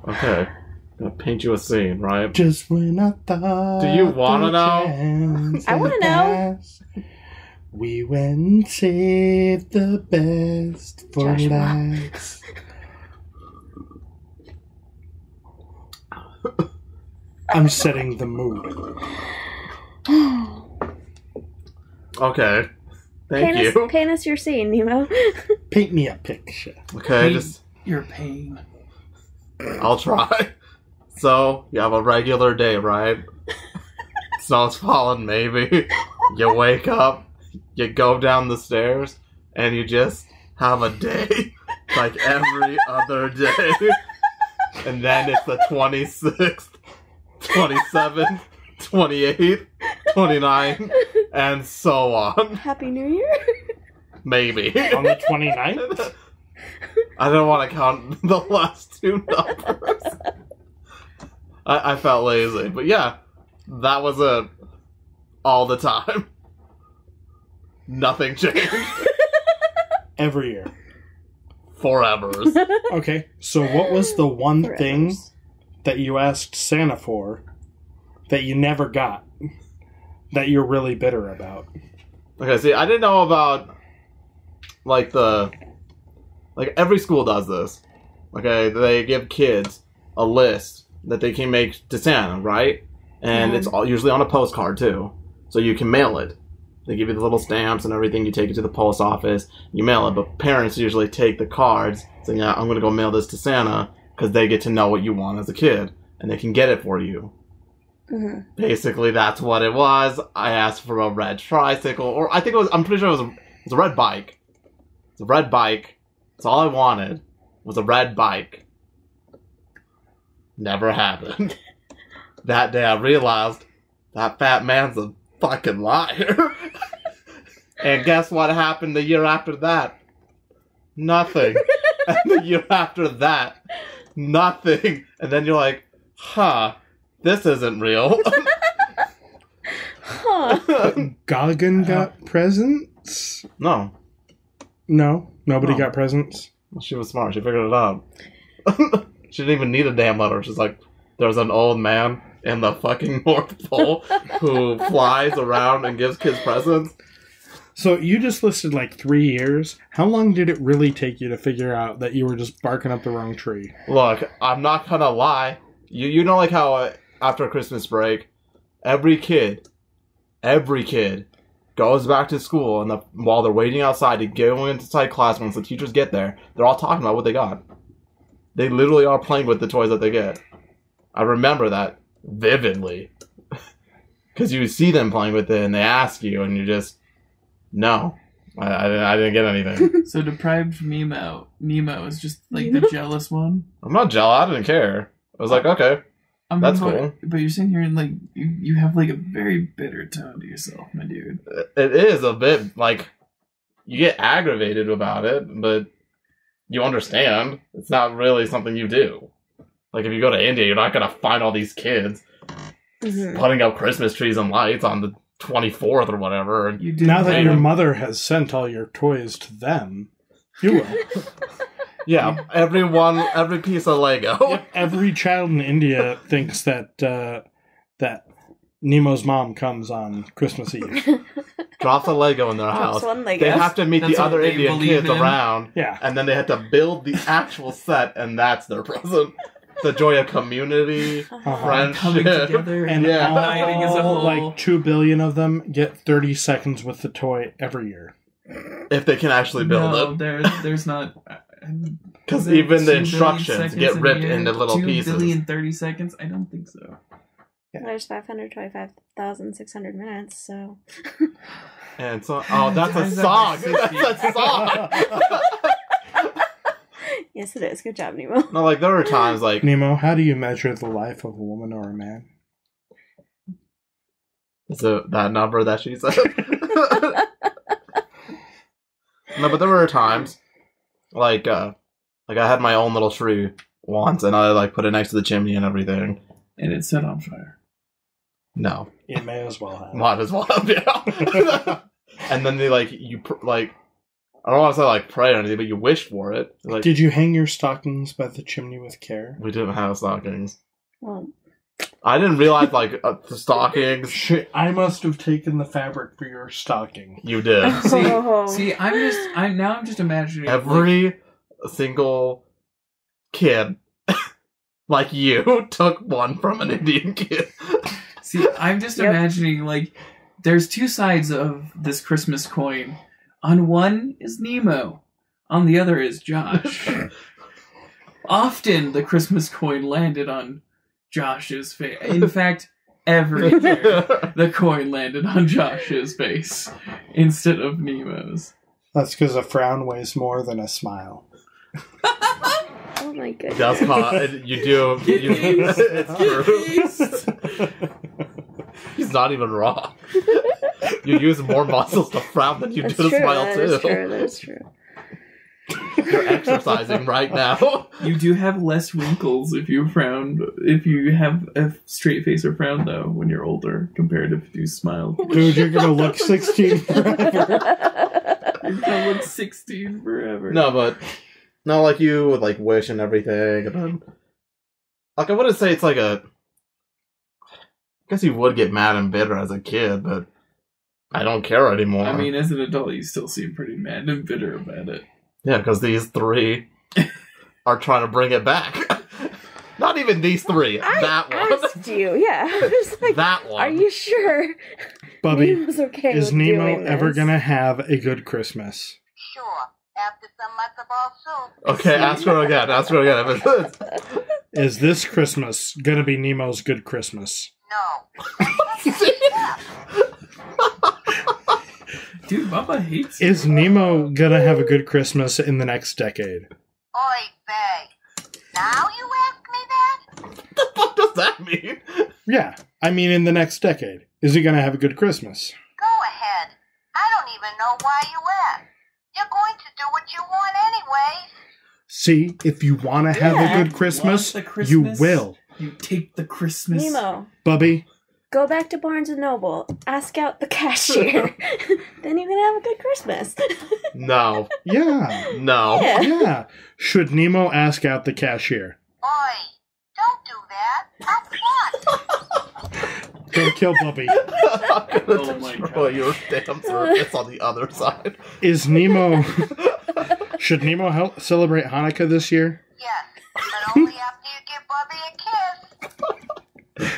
Okay, I'm gonna paint you a scene, right? Just when I thought. Do you wanna the know? chance I wanna had know. passed, we went and saved the best for Joshua. last. I'm setting the mood. Okay, thank you. Paint us your scene, Nemo. Paint me a picture. Okay, Paint just your pain. I'll try. So, you have a regular day, right? Snow's falling, maybe. You wake up, you go down the stairs, and you just have a day like every other day. And then it's the 26th, 27th, 28th, 29th, and so on. Happy New Year. Maybe. On the 29th? I don't want to count the last 2 numbers. I felt lazy. But yeah, that was it. All the time. Nothing changed. Every year. Forever. Okay, so what was the one Forever. thing that you asked Santa for that you never got that you're really bitter about? Okay, see, I didn't know about, like every school does this. Okay, they give kids a list that they can make to Santa, right? And it's all usually on a postcard, too. So you can mail it. They give you the little stamps and everything. You take it to the post office. You mail it. But parents usually take the cards saying, yeah, I'm going to go mail this to Santa because they get to know what you want as a kid. And they can get it for you. Mhm. Basically, that's what it was. I asked for a red tricycle. Or I think it was, I'm pretty sure it was a red bike. It's a red bike. That's all I wanted was a red bike. Never happened. That day I realized that fat man's a fucking liar. And guess what happened the year after that? Nothing. And the year after that, nothing. And then you're like, huh, this isn't real. Huh. Goggin got presents? No. No, nobody No. got presents. She was smart. She figured it out. She didn't even need a damn letter. She's like, there's an old man in the fucking North Pole who flies around and gives kids presents. So you just listed like 3 years. How long did it really take you to figure out that you were just barking up the wrong tree? Look, I'm not gonna lie. You know like how after Christmas break, every kid goes back to school, and while they're waiting outside to go inside class once the teachers get there, they're all talking about what they got. They literally are playing with the toys that they get. I remember that vividly. Because you see them playing with it, and they ask you, and you just, no. I didn't get anything. So deprived Nemo is just like the jealous one. I'm not jealous. I didn't care. I was like, okay, that's cool. But you're sitting here and like you have like a very bitter tone to yourself, my dude. It is a bit like you get aggravated about it, but you understand it's not really something you do. Like if you go to India, you're not gonna find all these kids putting up Christmas trees and lights on the 24th or whatever. Now that your mother has sent all your toys to them, you will. Yeah, every piece of Lego. Yep, every child in India thinks that that Nemo's mom comes on Christmas Eve. Drops a Lego in their Drops house. one Lego. They have to meet That's the what other they Indian believe kids in. around. Yeah. And then they have to build the actual set, and that's their present. The joy of community, Coming friendship. together And Yeah. uniting as a whole. like 2 billion of them get 30 seconds with the toy every year. If they can actually build no, it. there's not. Because Is it even 2 the billion instructions seconds get in a ripped year? into little 2 pieces. billion 30 seconds? I don't think so. There's 525,600 minutes, so. And so, oh, that's a Times that song. by 60. That's a song. Yes, it is. Good job, Nemo. No, like there were times like Nemo, how do you measure the life of a woman or a man? is it that number that she said. No, but there were times like I had my own little tree once, and I like put it next to the chimney and everything. And it set on fire. No, It may as well have. might as well, yeah. And then they I don't want to say like pray or anything, but you wish for it. Like Did you hang your stockings by the chimney with care? we didn't have stockings. Well, I didn't realize the stockings. Shit, I must have taken the fabric for your stocking. You did. See, I'm just imagining Every single kid like you took one from an Indian kid. See, I'm just Yep. imagining like there's two sides of this Christmas coin. On one is Nemo, on the other is Josh. Often the Christmas coin landed on Josh's face. In fact, every year the coin landed on Josh's face instead of Nemo's. That's because a frown weighs more than a smile. oh my goodness. That's you do. It's true. He's not even wrong. You use more muscles to frown than you That's do to true. smile That too. is true. That is true. You're exercising right now. You do have less wrinkles if you have a straight face or frown though when you're older compared to if you smile. Dude, you're gonna look 16 forever. You're gonna look 16 forever. No, like you would like wish and everything, and then like I wouldn't say it's like a. I guess you would get mad and bitter as a kid, but I don't care anymore. I mean, as an adult, you still seem pretty mad and bitter about it. yeah, because these three are trying to bring it back. Not even these three. That one. Asked you, yeah. I was like, That one. are you sure? Bubby, Nemo's okay is with Nemo doing ever this? gonna have a good Christmas? Sure, after some matzo ball soup. Okay, ask her again. Ask her again. Is this Christmas gonna be Nemo's good Christmas? No. Dude, Bubba hates it. Is Nemo gonna have a good Christmas in the next decade? Oy vey. Now you ask me that? What the fuck does that mean? Yeah, I mean in the next decade. Is he gonna have a good Christmas? Go ahead. I don't even know why you asked. You're going to do what you want anyway. See, if you want to have Yeah. a good Christmas, Want the Christmas? you will. You take the Christmas. Nemo, Bubby, go back to Barnes & Noble. Ask out the cashier. Then you can have a good Christmas. No. yeah, No. Yeah. yeah. Should Nemo ask out the cashier? Oi, don't do that. I'll plot. Go kill Bubby. I'm gonna Oh my destroy God. your damn surface on the other side. Is Nemo... Should Nemo celebrate Hanukkah this year? Yes, but only after you give Bubby a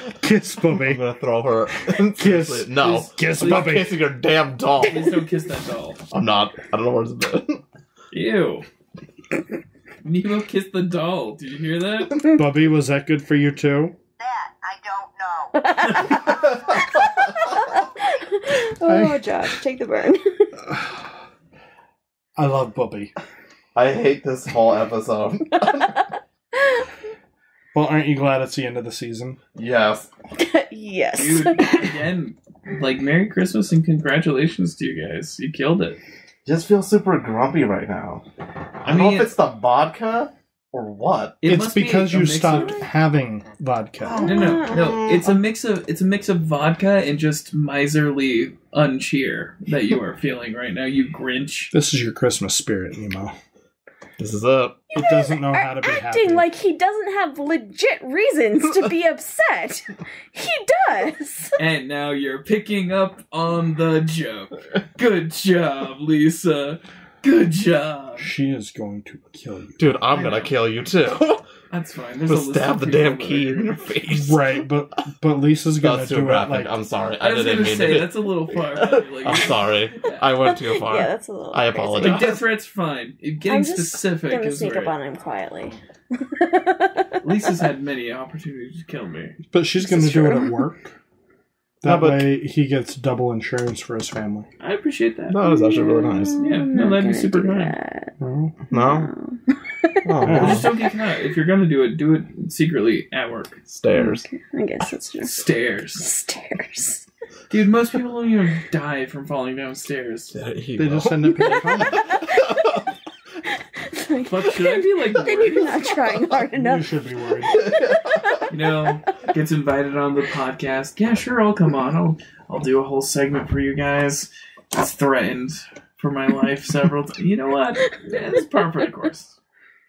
kiss. Kiss I'm Bubby. gonna throw her. Kiss. No. Kiss I'm not Bubby. kissing your damn doll. Please don't kiss that doll. I'm not. I don't know where it's been. Ew. Nemo kissed the doll. Did you hear that? Bubby, was that good for you too? That I don't know. Oh, Josh, take the burn. I love Bubby. I hate this whole episode. Well, aren't you glad it's the end of the season? Yes. Yes. Dude, again, like, Merry Christmas and congratulations to you guys. You killed it. Just feel super grumpy right now. I don't know if it's the vodka or what. It's because you stopped of... having vodka. No. It's a mix of vodka and just miserly uncheer that you are feeling right now, you Grinch. This is your Christmas spirit, Nemo. This is it. It doesn't know how to be happy. Acting like he doesn't have legit reasons to be upset. He does. And now you're picking up on the joke. Good job, Lisa. Good job. She is going to kill you. Dude, I'm gonna kill you too. That's fine. There's Just a stab the list of damn people key that are- in your face. Right, but Lisa's gonna That's do too it graphic. like... I'm sorry. I was didn't gonna mean say, to. that's a little far. Like, I'm sorry. I went too far. Yeah, that's a little. I crazy. apologize. like, death threat's fine. Getting I'm just specific gonna is sneak great. up on him quietly. Lisa's had many opportunities to kill me. But she's This gonna is do it true. at work. No, That but- way he gets double insurance for his family. I appreciate that. That was actually really nice. Yeah, I'm no, not that'd be gonna super do kind. that. No? No? Oh, Well, Yeah. just don't get caught. If you're gonna do it secretly at work. Stairs. Okay, I guess that's true. Stairs. Stairs. Dude, most people don't even die from falling down stairs. They just end up in a coma. Fuck, should I be like Then you're not trying hard You enough. should be worried. You know, gets invited on the podcast. Yeah, sure, I'll come on. I'll do a whole segment for you guys. It's threatened for my life several times. You know what? Yeah, it's par for the course.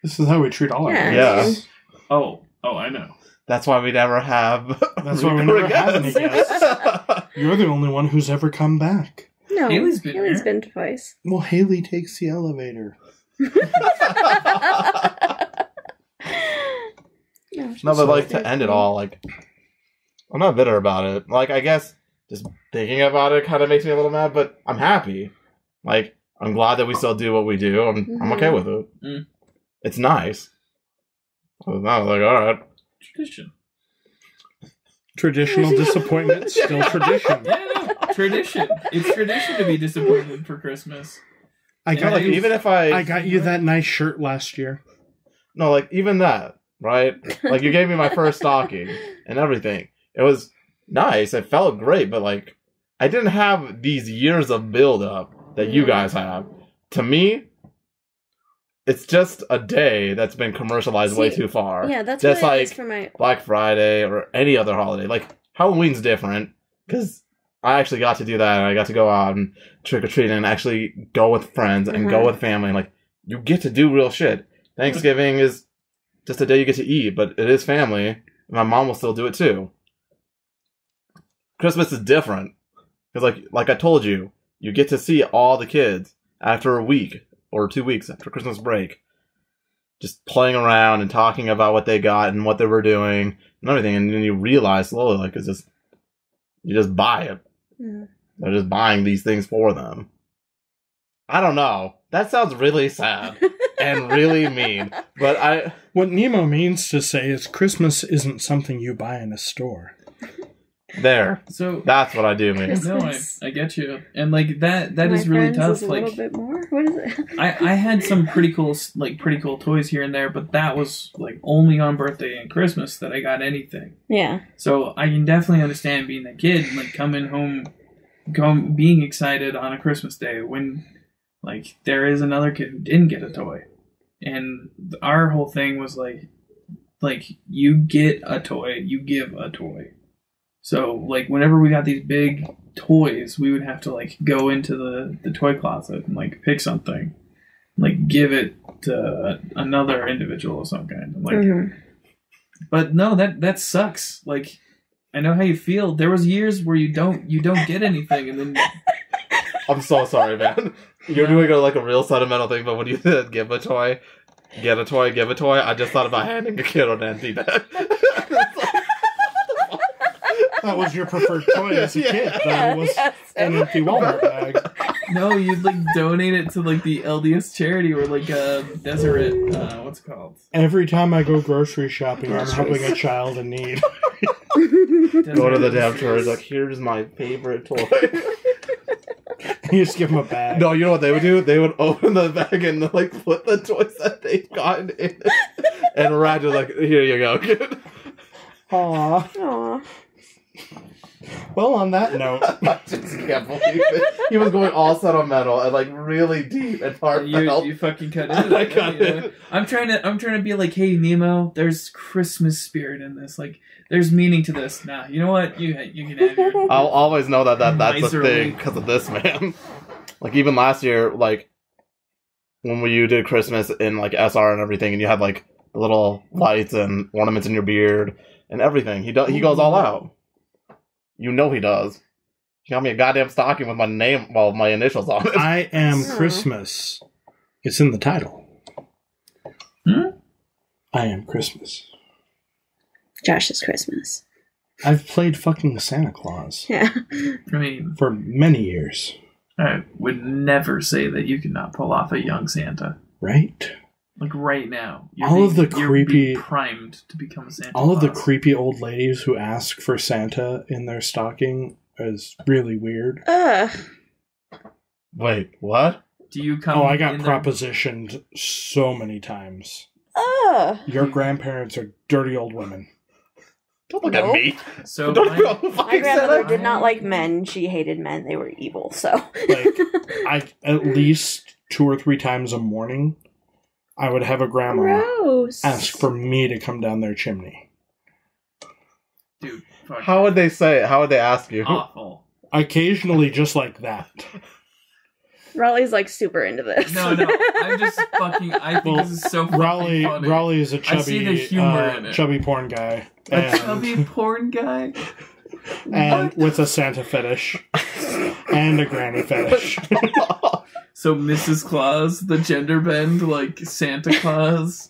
This is how we treat all our Yeah. guests. Yeah. Oh, I know. That's why we never have. That's why we never have any guests. You're the only one who's ever come back. No, Haley's been here. been twice. Well, Haley takes the elevator. No, but like to end it all, like I'm not bitter about it. Like I guess just thinking about it kind of makes me a little mad, but I'm happy. Like I'm glad that we still do what we do. I'm okay with it. Mm. It's nice. I was not like, all right. Tradition. Traditional disappointment, still tradition. Yeah, no, tradition. It's tradition to be disappointed for Christmas. I got Like you. even if I got you that nice shirt last year. no, like even that, right? Like you gave me my first stocking and everything. It was nice. It felt great, but like I didn't have these years of build up that you guys have. To me, it's just a day that's been commercialized way See, too far. Yeah, that's just what it like is for my. Black Friday or any other holiday. Like Halloween's different because I actually got to do that and I got to go out and trick or treat and actually go with friends and go with family. And like you get to do real shit. Thanksgiving is just a day you get to eat, but it is family. My mom will still do it too. Christmas is different because like I told you, you get to see all the kids after a week or 2 weeks after Christmas break, just playing around and talking about what they got and what they were doing and everything, and then you realize slowly, like, it's just you just buy it. Mm. They're just buying these things for them. I don't know. That sounds really sad and really mean, but What Nemo means to say is Christmas isn't something you buy in a store. there. So That's what I do mean. no, I get you, and like that My is really friends tough. is a little Like bit more. What is it? I had some pretty cool toys here and there, but that was like only on birthday and Christmas that I got anything. Yeah. So I can definitely understand being a kid, like coming home, being excited on a Christmas day when like there is another kid who didn't get a toy, and our whole thing was like you get a toy, you give a toy. So like whenever we got these big toys, we would have to like go into the toy closet and like pick something, like give it to another individual of some kind. Like, but no, that sucks. Like, I know how you feel. There was years where you don't get anything, and then I'm so sorry, man. You're doing like a real sentimental thing, but when you said give a toy, get a toy, give a toy, I just thought about handing a kid an empty bag. That was your preferred toy as a kid. That was an empty Walmart bag. no, you'd like donate it to like the LDS charity or like Deseret. What's it called? Every time I go grocery shopping, I'm helping a child in need. Go to the damn church, like, here's my favorite toy. You just give them a bag. No, you know what they would do? They would open the bag and like put the toys that they've gotten in it. And Rad was like, here you go, kid. Aww. Aw. Well, on that note, I just can't believe it. He was going all sentimental and like really deep and heartfelt. You fucking cut it. I cut it. I'm trying to be like, hey Nemo, there's Christmas spirit in this. Like, there's meaning to this. Nah, you know what? You can have your. I'll always know that's a Miserly. thing because of this man. Like even last year, like when you did Christmas in like SR and everything, and you had like little lights and ornaments in your beard and everything. He goes all out. You know he does. He got me a goddamn stocking with my name, well, my initials on it. I am Christmas. It's in the title. I am Christmas. Josh is Christmas. I've played fucking Santa Claus Yeah. I mean, for many years. I would never say that you could not pull off a young Santa. Right? Like right now, All of the you're creepy- being primed to become a Santa. All of the Claus. creepy old ladies who ask for Santa in their stocking is really weird. Ugh. Wait, what? Do you come? Oh, I got in there- propositioned so many times. Ugh. Your grandparents are dirty old women. Don't look Nope. at me. So Don't my- go My fucking grandmother Santa. did not like men. She hated men. They were evil, so. Like, at least 2 or 3 times a morning, I would have a grandma Gross. ask for me to come down their chimney. dude, fuck, How would they say it? How would they ask you? awful. Occasionally, just like that. Raleigh's like super into this. No, I'm just fucking. I think this is so fucking funny. Raleigh is a I see the chubby, humor in it. chubby porn guy. A And, chubby porn guy. and with a Santa fetish. And a granny fetish. So Mrs. Claus, the gender bend, like Santa Claus.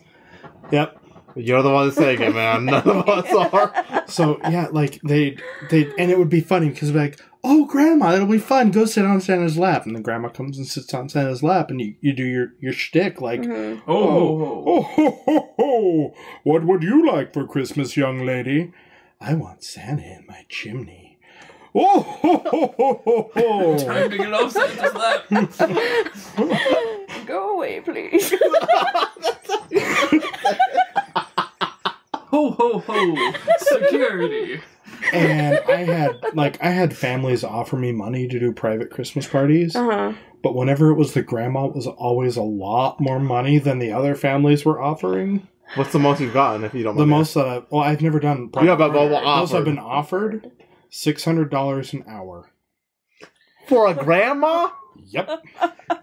Yep. You're the one saying it, man. None of us are. So, yeah, like, they and it would be funny, because like, oh, Grandma, it'll be fun, go sit on Santa's lap. And the Grandma comes and sits on Santa's lap, and you do your shtick, like, Oh, ho, ho, ho. What would you like for Christmas, young lady? I want Santa in my chimney. Oh, ho, ho, ho, ho, ho. time to get off Santa's lap. Go away, please. Ho ho ho! Security. And I had families offer me money to do private Christmas parties. Uh-huh. But whenever it was the grandma, it was always a lot more money than the other families were offering. What's the most you've gotten, if you don't The mind? most that I've never done. Yeah, but what Those offered? I've been offered $600 an hour. For a grandma? Yep.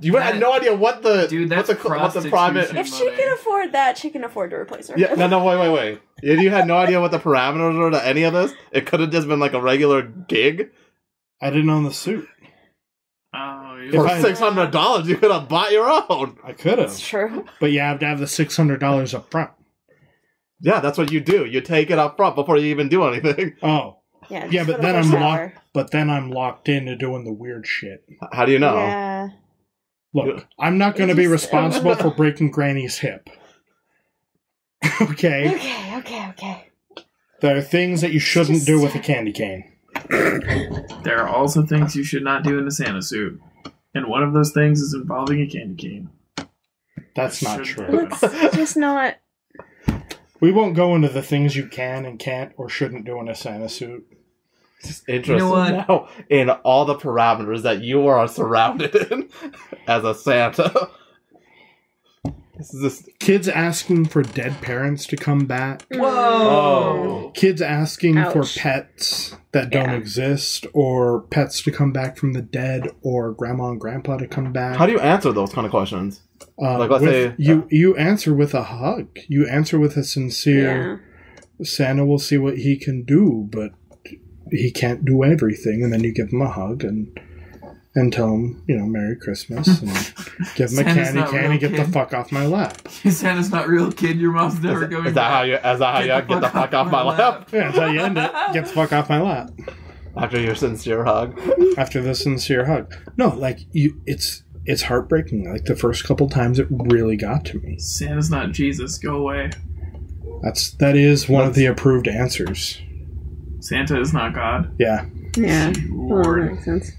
You had no idea what the Dude, that's what the prostitution. private. If she can afford that, she can afford to replace her. Yeah, no, wait. If you had no idea what the parameters were to any of this, it could have just been like a regular gig. I didn't own the suit. Oh, If For I- $600, you could have bought your own. I could That's have, true. but you have to have the $600 up front. Yeah, that's what you do. You take it up front before you even do anything. Oh, Yeah, yeah, just but for the then first I'm hour. locked. But then I'm locked into doing the weird shit. How do you know? Yeah. Look, I'm not going to be responsible for breaking Granny's hip. Okay? Okay. There are things that you shouldn't do with a candy cane. there are also things you should not do in a Santa suit, and one of those things is involving a candy cane. That's not Shouldn't true. do. Let's just not. We won't go into the things you can and can't or shouldn't do in a Santa suit. It's interesting You know what? now in all the parameters that you are surrounded in as a Santa. This is just Kids asking for dead parents to come back. Whoa! Kids asking for Ouch. pets that don't Yeah. exist, or pets to come back from the dead, or grandma and grandpa to come back. how do you answer those kind of questions? Like, let's say- you answer with a hug. You answer with a sincere. Santa will see what he can do, but he can't do everything. And then you give him a hug and tell him, Merry Christmas, and give him a Santa's candy not cane real, and get the kid. fuck off my lap. Santa's not real, kid. Your mom's never going. Is that how you get the fuck off my lap? Yeah, that's how you end it. Get the fuck off my lap. After your sincere hug? After the sincere hug. No, like it's heartbreaking. Like the first couple times, it really got to me. Santa's not Jesus. Go away. That is one of the approved answers. Santa is not God. Yeah. Yeah. Lord. That makes sense.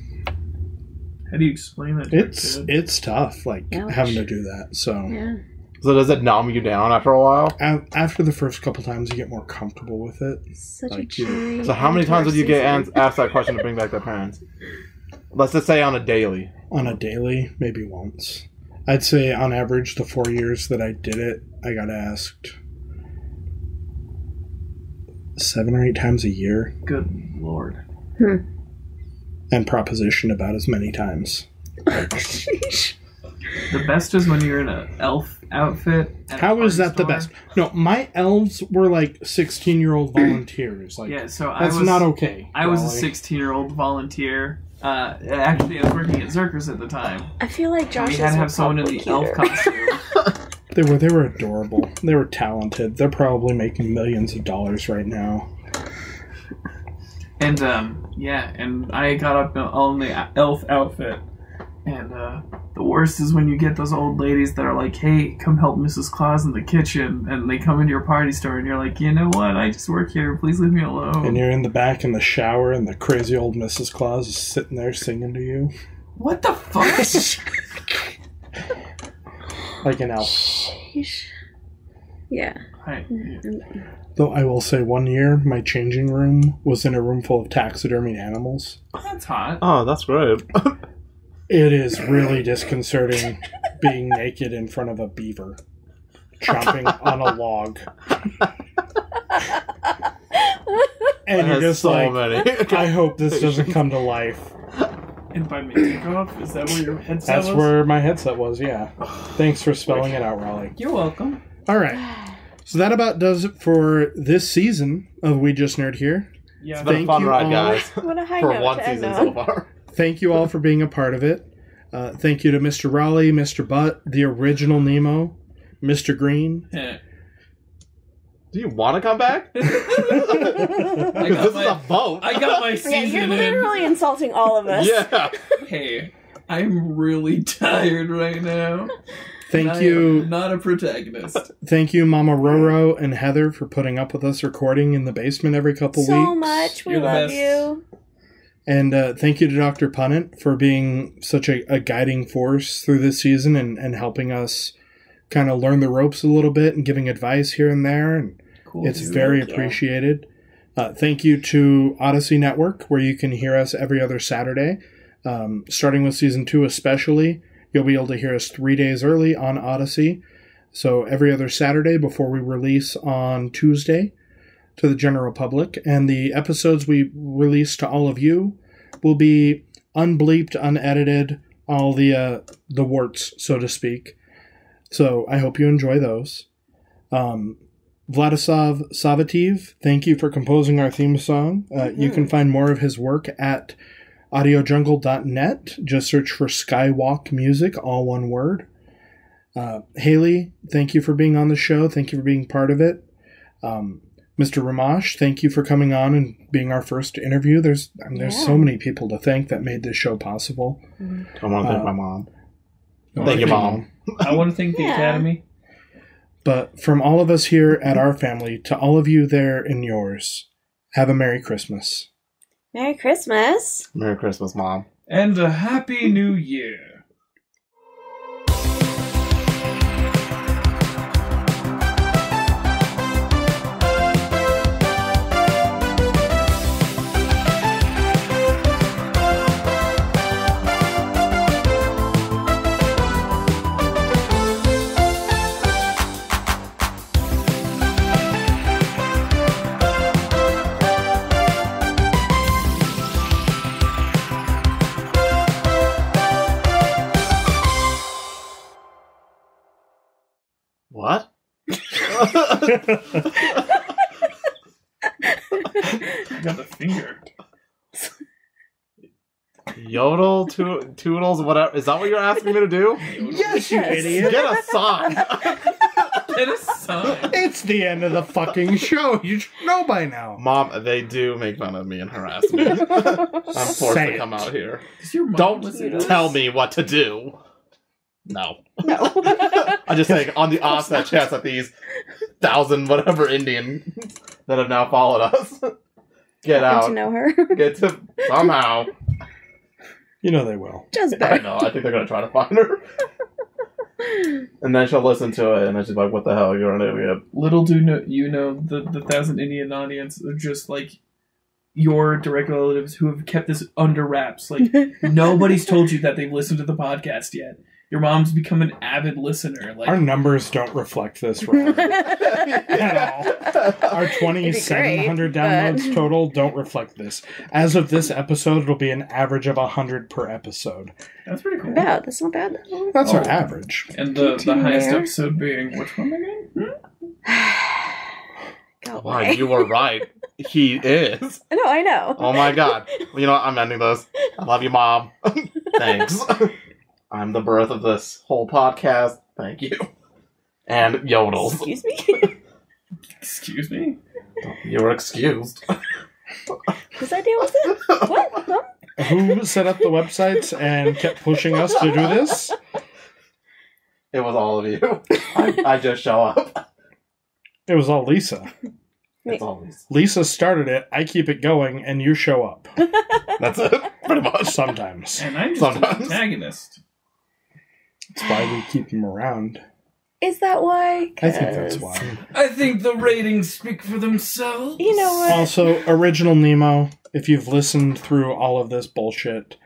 How do you explain that to a kid? It's tough, like, Ouch. having to do that. So Yeah. So does it numb you down after a while? after the first couple times, you get more comfortable with it. Such a Like, you- cheery. So how many times would you get season. asked that question to bring back their parents? Let's just say on a daily. On a daily, maybe once. I'd say on average, the 4 years that I did it, I got asked 7 or 8 times a year, Good lord. and propositioned about as many times. Sheesh. The best is when you're in an elf outfit. At How a is party that the store. best? No, my elves were like 16-year-old volunteers. Like, Yeah, so that's not okay. I was a Raleigh. 16-year-old volunteer. Actually, I was working at Zerkers at the time. I feel like Josh We had to have someone in the elf costume. They were adorable. They were talented. They're probably making millions of dollars right now. And, yeah, and I got up all in the elf outfit. And, the worst is when you get those old ladies that are like, hey, come help Mrs. Claus in the kitchen. And they come into your party store and you're like, you know what? I just work here. Please leave me alone. And you're in the back in the shower, and the crazy old Mrs. Claus is sitting there singing to you What the fuck? like an elf. Sheesh. Yeah. Though I will say, one year my changing room was in a room full of taxidermied animals. That's hot. Oh, that's great. It is really disconcerting being naked in front of a beaver chomping on a log. And you're just so like, many. I hope this doesn't come to life. And by my takeoff, is that where your headset That's was? where my headset was, yeah. Thanks for spelling it out, Raleigh. You're welcome. All right. So that about does it for this season of We Just Nerd Here. Yeah. It's been a Thank fun you ride, all. guys. What a high For note one to end season on. so far. Thank you all for being a part of it. Thank you to Mr. Raleigh, Mr. Butt, the original Nemo, Mr. Green. Yeah. Do you want to come back? Because this is a vote. I got my Yeah, season you're in. literally insulting all of us. Yeah. Hey, I'm really tired right now. Thank I you. am not a protagonist. Thank you, Mama Roro and Heather, for putting up with us recording in the basement every couple So weeks. much. We You're the love best. you. And thank you to Dr. Punnett for being such a guiding force through this season and helping us kind of learn the ropes a little bit and giving advice here and there. And Cool. it's very Thank you. appreciated. Thank you to Odyssey Network, where you can hear us every other Saturday. Starting with Season 2 especially, you'll be able to hear us 3 days early on Odyssey. So every other Saturday before we release on Tuesday to the general public. And the episodes we release to all of you will be unbleeped, unedited, all the warts, so to speak. So I hope you enjoy those. Vladislav Savvateev, thank you for composing our theme song. You can find more of his work at audiojungle.net. Just search for SkyWalkMusic, all one word. Haley, thank you for being on the show. Thank you for being part of it. Mr. Ramash, thank you for coming on and being our first interview. There's so many people to thank that made this show possible. I want to thank my mom. Oh, Thank you, Mom. I want to thank the Yeah. Academy. But from all of us here at our family to all of you there in yours, have a Merry Christmas. Merry Christmas. Merry Christmas, Mom. And a Happy New Year. What? You got the finger. Yodel, toodles, whatever. Is that what you're asking me to do? Yes, you idiot. Get a sign. Get a sign. It's the end of the fucking show. You should know by now. Mom, they do make fun of me and harass me. I'm forced Say to come it. out here. Does your mom Don't listen to tell this? me what to do. No. No. I'm just saying, on the offset chance that these 1,000 whatever Indian that have now followed us get Happen out. to know her. Get to somehow. You know they will. Just I better. know. I think they're gonna try to find her. And then she'll listen to it, and then she's like, "What the hell? You're an idiot." Little do you know the 1,000 Indian audience are just like your direct relatives who have kept this under wraps. Like nobody's told you that they've listened to the podcast yet. Your mom's become an avid listener. Like Our numbers don't reflect this, Robert. Our 2,700 downloads total don't reflect this. As of this episode, it'll be an average of 100 per episode. that's pretty cool. Bad. That's not bad. That's our Oh. average. And the highest there. episode being which one again? Go Wow, away. you were right. He is. No, I know. Oh my god. Well, you know what? I'm ending this. I love you, Mom. Thanks. I'm the birth of this whole podcast. Thank you. And yodels. Excuse me? Excuse me? You were excused. Whose idea was it? What? Huh? Who set up the websites and kept pushing us to do this? It was all of you. I just show up. It was all Lisa. It's always. Lisa started it, I keep it going, and you show up. That's it. Pretty much. Sometimes. And I'm just an Sometimes. antagonist. That's why we keep them around. Is that why? I think that's 'Cause- why. I think the ratings speak for themselves. You know what? Also, Original Nemo, if you've listened through all of this bullshit,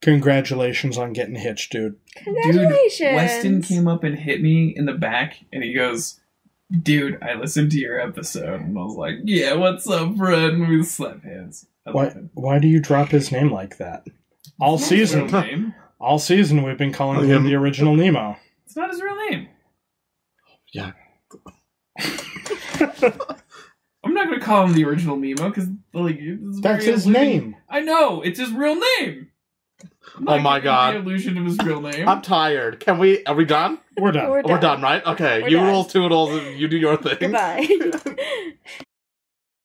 congratulations on getting hitched, dude. Congratulations. Dude, Weston came up and hit me in the back, and he goes, "Dude, I listened to your episode." And I was like, "Yeah, what's up, friend?" We slap hands. I love him. Why do you drop his name like that? All It's not his season. real name. All season we've been calling him the Original Nemo. It's not his real name. Yeah. I'm not going to call him the original Nemo, because like, it's That's very his eluding. name. I know, it's his real name. I'm Oh not my giving God. The illusion of his real name. I'm tired. Are we done? We're done. We're We're done, right? Okay. We're you done. rules, Toodles, and you do your thing. Goodbye.